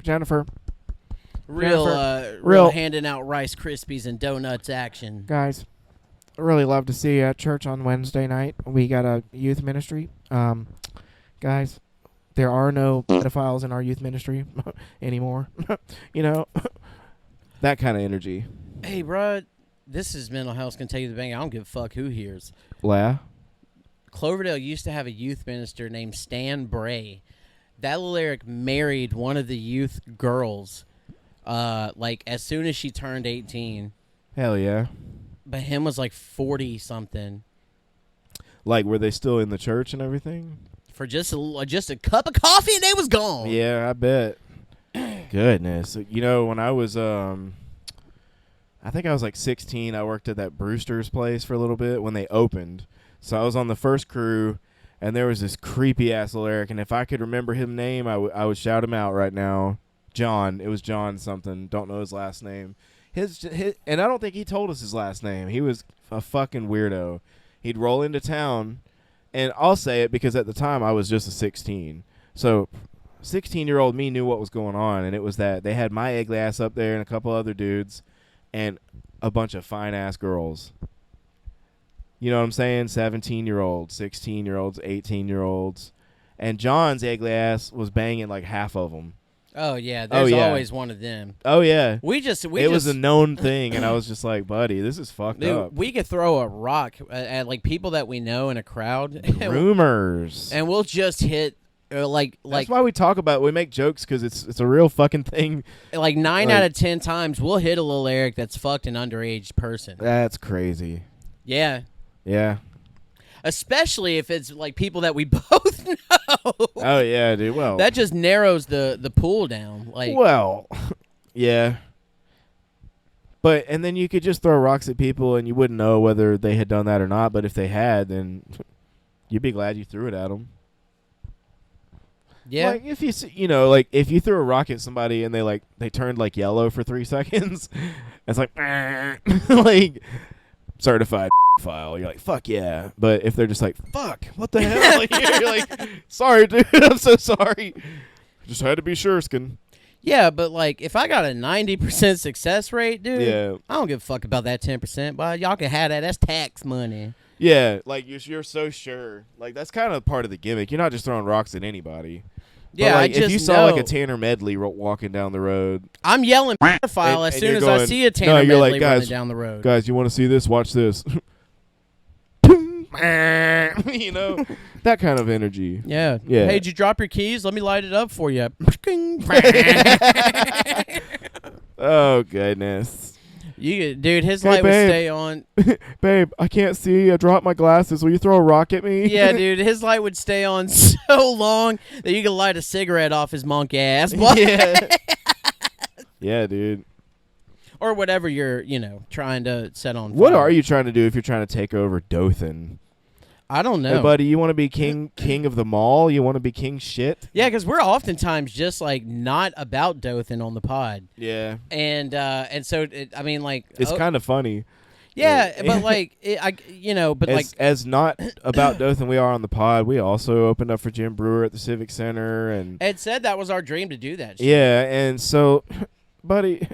Jennifer. Real handing out Rice Krispies and donuts action. Guys, I really love to see you at church on Wednesday night. We got a youth ministry. Guys, there are no pedophiles in our youth ministry anymore. That kind of energy. Hey, bro, this is mental health can take you to the bank. I don't give a fuck who hears. La. Cloverdale used to have a youth minister named Stan Bray. That little Eric married one of the youth girls, like as soon as she turned 18. Hell yeah. But him was like 40 something. Like, were they still in the church and everything? For just a cup of coffee and they was gone. Yeah, I bet. Goodness. You know, when I was, I think I was like 16, I worked at that Brewster's place for a little bit when they opened. So I was on the first crew, and there was this creepy-ass little Eric, and if I could remember his name, I would shout him out right now. John. It was John something. Don't know his last name. His and I don't think he told us his last name. He was a fucking weirdo. He'd roll into town, and I'll say it because at the time I was just a 16. So 16-year-old me knew what was going on, and it was that they had my Eggleh ass up there and a couple other dudes and a bunch of fine-ass girls. You know what I'm saying? 17-year-olds, 16-year-olds, 18-year-olds. And John's Eggleh ass was banging like half of them. Oh, yeah. There's always one of them. Oh, yeah. It was a known thing, and I was just like, buddy, this is fucked up. We could throw a rock at like people that we know in a crowd. Rumors. And we'll just hit That's why we talk about it. We make jokes because it's a real fucking thing. Like 9 out of 10 times, we'll hit a little Eric that's fucked an underage person. That's crazy. Yeah. Yeah. Especially if it's like people that we both know. Oh yeah, dude. Well, that just narrows the pool down. Like, well, yeah. But and then you could just throw rocks at people and you wouldn't know whether they had done that or not. But if they had, then you'd be glad you threw it at them. Yeah. Like if if you threw a rock at somebody and they turned like yellow for 3 seconds, it's like like certified file. You're like, fuck yeah. But if they're just like, fuck, what the hell? Like, you're like, sorry, dude. I'm so sorry. Just had to be sure, skin. Yeah, but like if I got a 90% success rate, dude, yeah. I don't give a fuck about that 10%. But y'all can have that. That's tax money. Yeah, like you're so sure. Like that's kind of part of the gimmick. You're not just throwing rocks at anybody. Yeah, but, like, I just if you saw know. like a Tanner Medley walking down the road, I'm yelling pedophile as soon as I see a Tanner you're Medley like, guys, running down the road. Guys, you want to see this? Watch this. You know, that kind of energy. Yeah. Yeah. Hey, did you drop your keys? Let me light it up for you. Oh goodness. Dude, his light would stay on. Babe, I can't see. I dropped my glasses. Will you throw a rock at me? Yeah, dude, his light would stay on so long that you could light a cigarette off his monkey ass. Yeah. Yeah, dude. Or whatever you're, trying to set on fire. What are you trying to do if you're trying to take over Dothan? I don't know. Hey, buddy, you want to be king of the mall? You want to be king shit? Yeah, because we're oftentimes just, like, not about Dothan on the pod. Yeah. And so, it's kind of funny. Yeah, but, like, as not about Dothan we are on the pod, we also opened up for Jim Brewer at the Civic Center. And Ed said that was our dream to do that shit. Yeah, and so, buddy,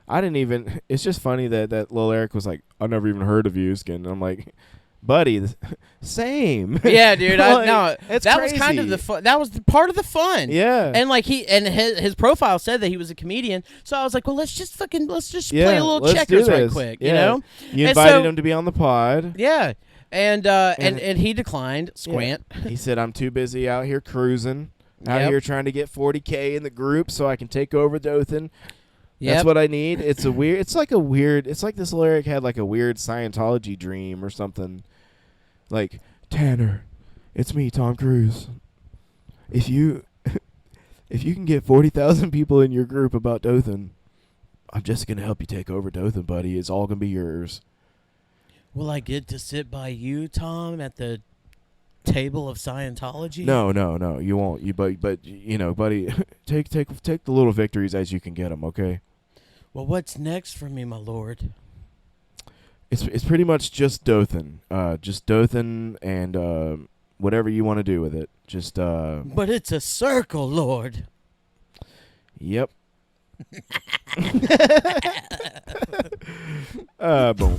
I didn't even, it's just funny that little Eric was like, I never even heard of you, Skin. And I'm like, buddy, same. Yeah, dude. That was kind of the fun. That was part of the fun. Yeah. And like his profile said that he was a comedian, so I was like, well, let's just play a little checkers right quick, yeah. you know? You invited him to be on the pod. Yeah. And he declined. Squant. Yeah. He said, I'm too busy out here cruising, out here trying to get 40K in the group so I can take over Dothan. That's what I need. It's like this lyric had like a weird Scientology dream or something. Like, Tanner, it's me, Tom Cruise. If you can get 40,000 people in your group about Dothan, I'm just going to help you take over Dothan, buddy. It's all going to be yours. Will I get to sit by you, Tom, at the table of Scientology? No, you won't. But buddy, take the little victories as you can get them, okay? Well, what's next for me, my lord? It's pretty much just Dothan. Just Dothan and whatever you want to do with it. Just But it's a circle, Lord. Yep. Boom.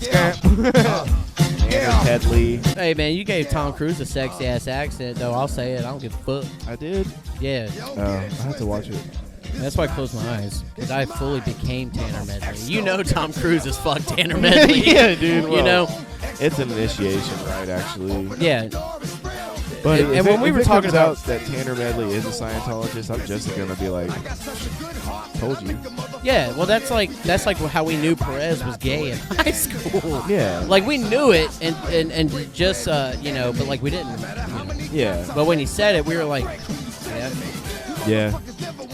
Tedley. Hey man, you gave Tom Cruise a sexy ass accent though. I'll say it. I don't give a fuck. I did? Yeah. I have to watch it. That's why I closed my eyes, because I fully became Tanner Medley. You know Tom Cruise is fuck Tanner Medley. Yeah, dude. Well, you know? It's an initiation, right, actually. Yeah. But And when we were talking about that Tanner Medley is a Scientologist, I'm just gonna be like, told you. yeah, well that's like how we knew Perez was gay in high school. Yeah. Like we knew it and just but like we didn't. Yeah. But when he said it, we were like, yeah. Yeah.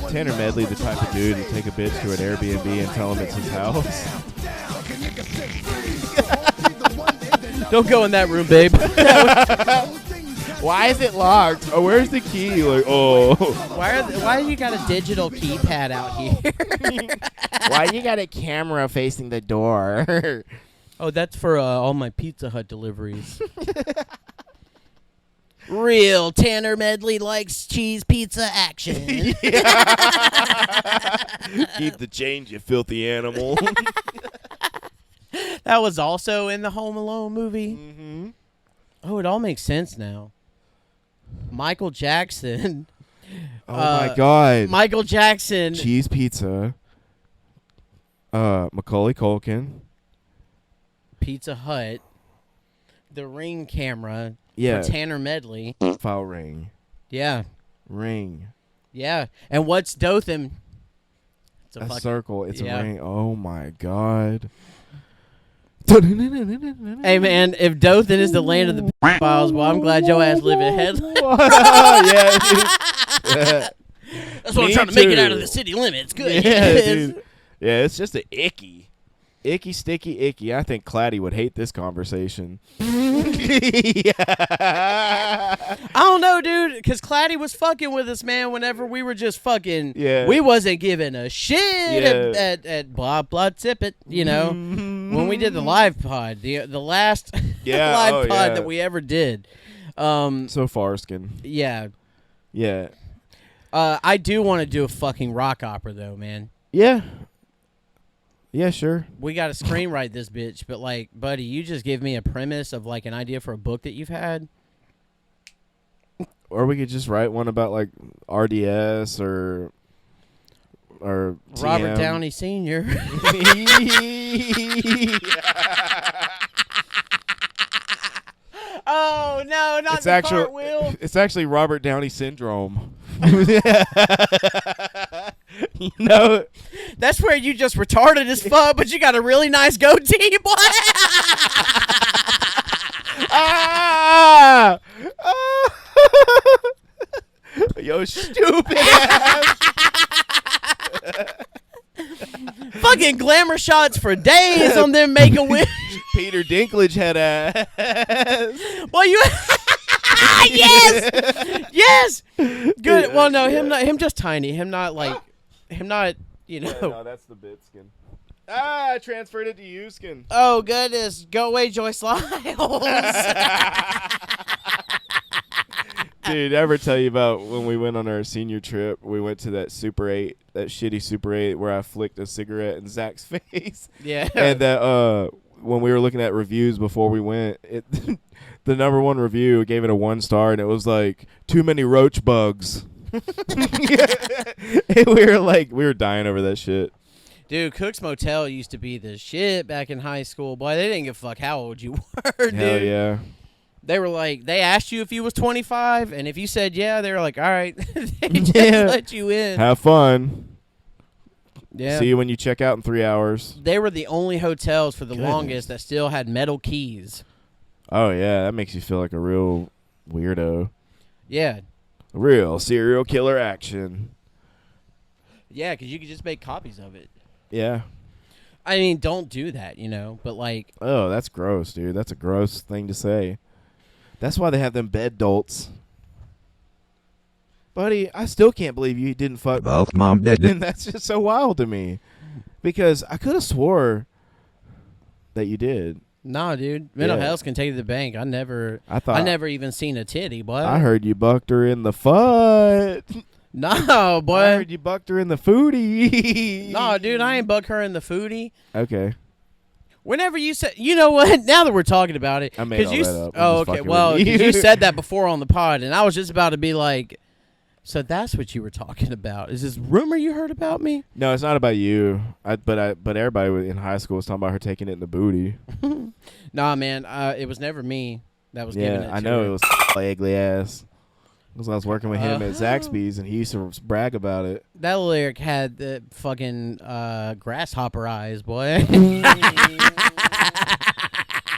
Tanner Medley, the type of dude to take a bitch to an Airbnb and tell him it's his house. Don't go in that room, babe. Why is it locked? Oh, where's the key? Like, oh. Why you got a digital keypad out here? Why you got a camera facing the door? Oh, that's for all my Pizza Hut deliveries. Real Tanner Medley likes cheese pizza action. Keep the change, you filthy animal. That was also in the Home Alone movie. Mm-hmm. Oh, it all makes sense now. Michael Jackson. Oh my God. Michael Jackson. Cheese pizza. Macaulay Culkin. Pizza Hut. The Ring camera. Yeah. For Tanner Medley. File ring. Yeah. Ring. Yeah. And what's Dothan? It's A fucking circle. It's yeah. a ring. Oh my God. Hey man, if Dothan is the land of the files, well, I'm glad your ass live in headlights. Yeah, dude. Yeah. That's what I'm Me trying to make it out too. of the city limits. Good. Yeah, dude. Yeah, it's just icky, sticky, icky. I think Claddy would hate this conversation. I don't know, dude, because Claddy was fucking with us, man, whenever we were just fucking. Yeah. We wasn't giving a shit Yeah. at blah, blah, tip it, you know. When we did the live pod, the last Yeah, live pod yeah. that we ever did. So Farskin. Yeah. Yeah. I do want to do a fucking rock opera, though, man. Yeah. Yeah, sure. We got to screenwrite this bitch, but, like, buddy, you just give me a premise of, like, an idea for a book that you've had. Or we could just write one about like RDS or TM. Robert Downey Sr. Oh, no, not It's the actually cartwheel. it's actually Robert Downey syndrome. You know, That's where you just retarded as fuck, but you got a really nice goatee, boy. ah! Yo, stupid ass. Fucking glamour shots for days on them Make-A-Wish. Peter Dinklage had ass. Well, you... Yes! Yes! Good. Well, no, him just tiny. Him not, you know. No, that's the bit skin. I transferred it to you, skin. Oh, goodness. Go away, Joyce Lyles. Dude, ever tell you about when we went on our senior trip? We went to that Super 8, that shitty Super 8, where I flicked a cigarette in Zach's face. Yeah. And that when we were looking at reviews before we went, the number one review gave it a 1 star, and it was like, too many roach bugs. And we were dying over that shit. Dude, Cook's Motel used to be the shit back in high school. Boy, they didn't give a fuck how old you were, dude. Hell yeah. They were like, they asked you if you was 25, and if you said yeah, they were like, all right. They just Yeah. let you in. Have fun. Yeah. See you when you check out in 3 hours. They were the only hotels for the Goodness. longest that still had metal keys. Oh, yeah. That makes you feel like a real weirdo. Yeah. Real serial killer action. Yeah, because you could just make copies of it. Yeah. I mean, don't do that, you know, but like... Oh, that's gross, dude. That's a gross thing to say. That's why they have them bed dolts. Buddy, I still can't believe you didn't fuck Both mom did. And that's just so wild to me. Because I could have swore that you did. Nah, dude. Mental Yeah. health can take you to the bank. I never even seen a titty, boy. I heard you bucked her in the foot. No, boy. I heard you bucked her in the foodie. No, dude, I ain't buck her in the foodie. Okay. Whenever you said, you know what? Now that we're talking about it, I made all you, that up. I'm Oh, just okay. fucking Well, with 'cause you. you said that before on the pod, and I was just about to be like, so that's what you were talking about? Is this rumor you heard about me? No, it's not about you. But everybody in high school was talking about her taking it in the booty. Nah, man, it was never me. that was giving it I to know her. it was Eggleh ass. Because I was working with him at Zaxby's, and he used to brag about it. That lyric had the fucking grasshopper eyes, boy.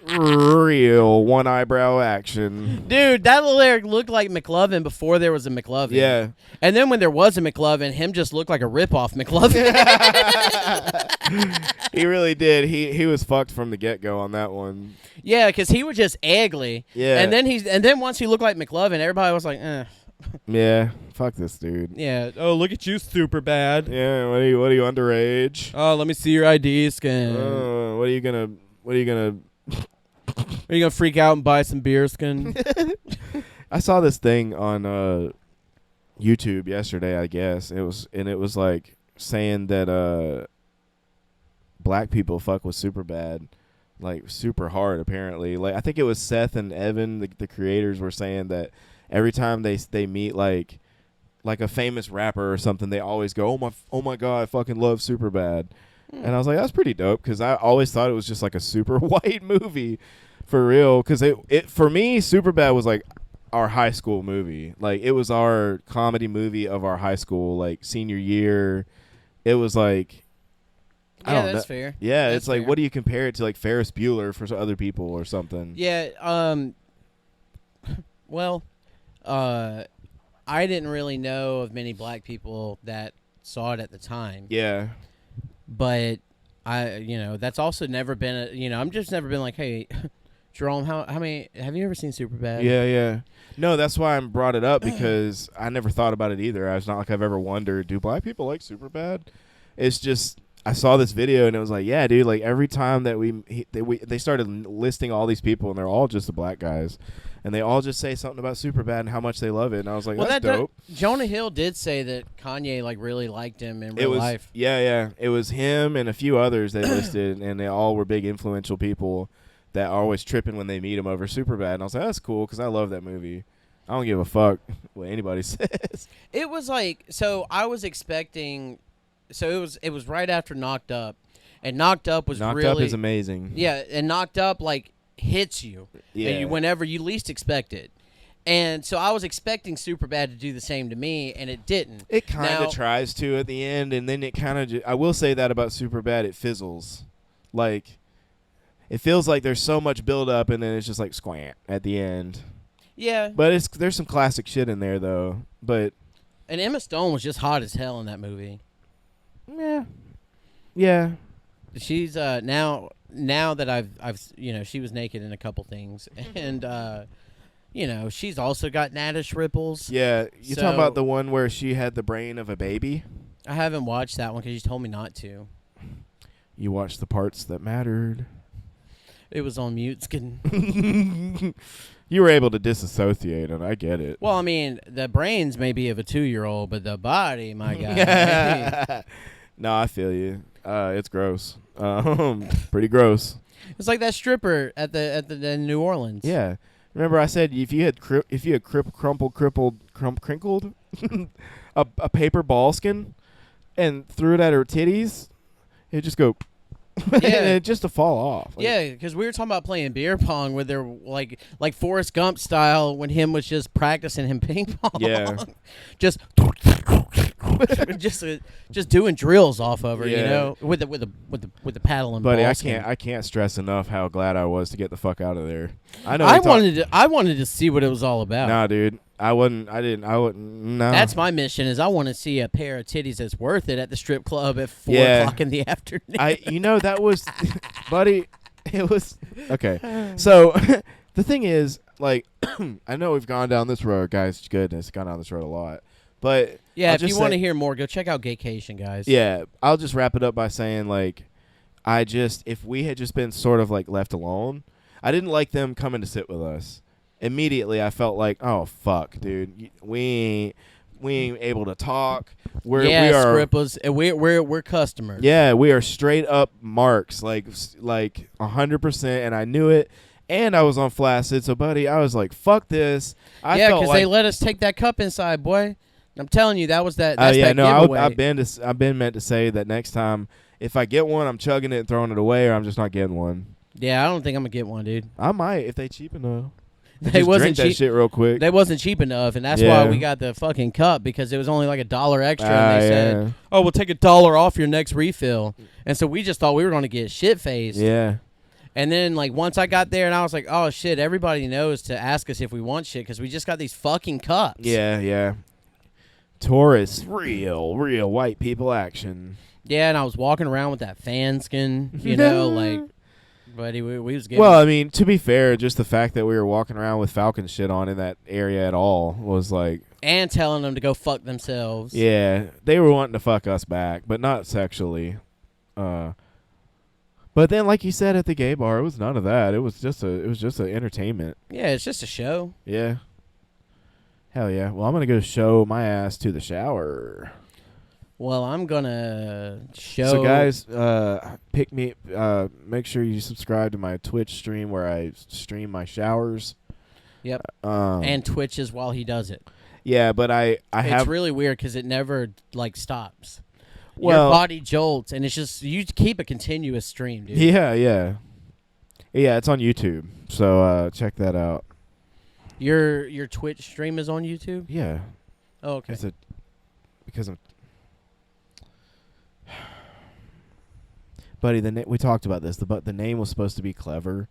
Real one eyebrow action. Dude, that lyric looked like McLovin before there was a McLovin. Yeah. And then when there was a McLovin, him just looked like a ripoff McLovin. He really did. He was fucked from the get-go on that one. Yeah, because he was just Eggleh. Yeah. And then once he looked like McLovin, everybody was like, eh. Yeah. Fuck this dude. Yeah. Oh, look at you, super bad. Yeah. What are you underage? Oh, let me see your ID scan. What are you gonna? Are you gonna freak out and buy some beer skin? I saw this thing on YouTube yesterday. I guess it was like saying that black people fuck with superbad, like super hard. Apparently, like I think it was Seth and Evan, the creators, were saying that every time they meet like a famous rapper or something, they always go, oh my god, I fucking love superbad. And I was like, that's pretty dope, because I always thought it was just like a super white movie, for real. Because it for me, Superbad was like our high school movie. Like it was our comedy movie of our high school, like senior year. It was like, I don't know. That's fair. Yeah, That's it's like, fair. what do you compare it to, like Ferris Bueller for other people or something? Yeah. Well, I didn't really know of many black people that saw it at the time. Yeah. But that's also never been I'm just never been like, hey, Jerome, how many have you ever seen Superbad? Yeah. No, that's why I brought it up, because I never thought about it either. It's not like I've ever wondered, do black people like Superbad? It's just, I saw this video and it was like, yeah, dude, like every time that they started listing all these people, and they're all just the black guys, and they all just say something about Superbad and how much they love it. And I was like, that's dope. Jonah Hill did say that Kanye like really liked him in real life. Yeah. It was him and a few others they listed, and they all were big influential people that are always tripping when they meet him over Superbad. And I was like, that's cool, because I love that movie. I don't give a fuck what anybody says. It was like, so I was expecting, so it was right after Knocked Up, and Knocked Up was Knocked really Up is amazing. Yeah, and Knocked Up like hits you, Yeah. whenever you least expect it. And so I was expecting Superbad to do the same to me, and it didn't. It kind of tries to at the end, and then it kind of I will say that about Superbad, it fizzles. Like, it feels like there's so much build up, and then it's just like squant at the end. Yeah. But there's some classic shit in there though. But And Emma Stone was just hot as hell in that movie. yeah. She's now that I've she was naked in a couple things, and she's also got Nadish ripples. Yeah, you So- talking about the one where she had the brain of a baby? I haven't watched that one because you told me not to. You watched the parts that mattered. It was on mute. Skin. You were able to disassociate, and I get it. Well, I mean, the brains may be of a 2-year-old, but the body, my guy. No, I feel you. It's gross. Pretty gross. It's like that stripper at the in New Orleans. Yeah. Remember I said if you had crinkled a paper ball skin and threw it at her titties, it'd just go and it just to fall off. Like, Yeah, because we were talking about playing beer pong with their like Forrest Gump style when him was just practicing him ping pong. Yeah. just just doing drills off of her, Yeah. with the paddle and Buddy, ball I skin. can't stress enough how glad I was to get the fuck out of there. I know. I wanted to see what it was all about. Nah, dude. I wouldn't. No. That's my mission. Is I want to see a pair of titties that's worth it at the strip club at 4 Yeah. o'clock in the afternoon. That was, buddy. It was okay. So the thing is, like, I know we've gone down this road, guys. Goodness, gone down this road a lot. But yeah, I'll if you just want to say- hear more, go check out Gaycation, guys. Yeah, I'll just wrap it up by saying, like, if we had just been sort of like left alone, I didn't like them coming to sit with us. Immediately, I felt like, oh fuck, dude, we ain't able to talk. We are Scrippas, and we're customers. Yeah, we are straight up marks, like 100%, and I knew it. And I was on flaccid, so buddy, I was like, fuck this. Yeah, because they let us take that cup inside, boy. I'm telling you, that's that giveaway. I've been meant to say that next time, if I get one, I'm chugging it and throwing it away, or I'm just not getting one. Yeah, I don't think I'm gonna get one, dude. I might if they cheap enough. they Just wasn't drink that cheap. shit real quick. They wasn't cheap enough, and that's Yeah. why we got the fucking cup because it was only like $1 extra. Ah, And they said, yeah. "Oh, we'll take $1 off your next refill." And so we just thought we were going to get shit faced. Yeah. And then like once I got there, and I was like, "Oh shit!" Everybody knows to ask us if we want shit because we just got these fucking cups. Yeah, yeah. Tourists, real white people action. Yeah, and I was walking around with that fan skin, you know, like, buddy, we was getting. Well, I mean, to be fair, just the fact that we were walking around with Falcon shit on in that area at all was like, and telling them to go fuck themselves. yeah, they were wanting to fuck us back, but not sexually. But then, like you said at the gay bar, it was none of that. It was just a entertainment. Yeah, it's just a show. Yeah. Hell yeah. Well, I'm gonna go show my ass to the shower. Well, I'm gonna show. So guys, pick me. Make sure you subscribe to my Twitch stream where I stream my showers. Yep. And And twitches while he does it. yeah, but I It's have really weird because it never like stops. Well- Your body jolts, and it's just you keep a continuous stream, dude. yeah. It's on YouTube, so check that out. Your Twitch stream is on YouTube. Yeah, Oh, okay. because I'm. Buddy, we talked about this. The name was supposed to be clever.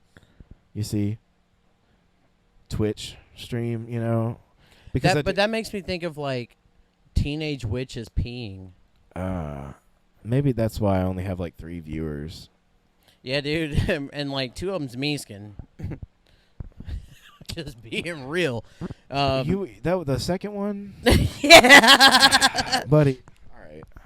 You see, Twitch stream, you know, because But that makes me think of like teenage witches peeing. maybe that's why I only have like 3 viewers. Yeah, dude, and like 2 of them's me skin. Just being real. The second one, Yeah. buddy.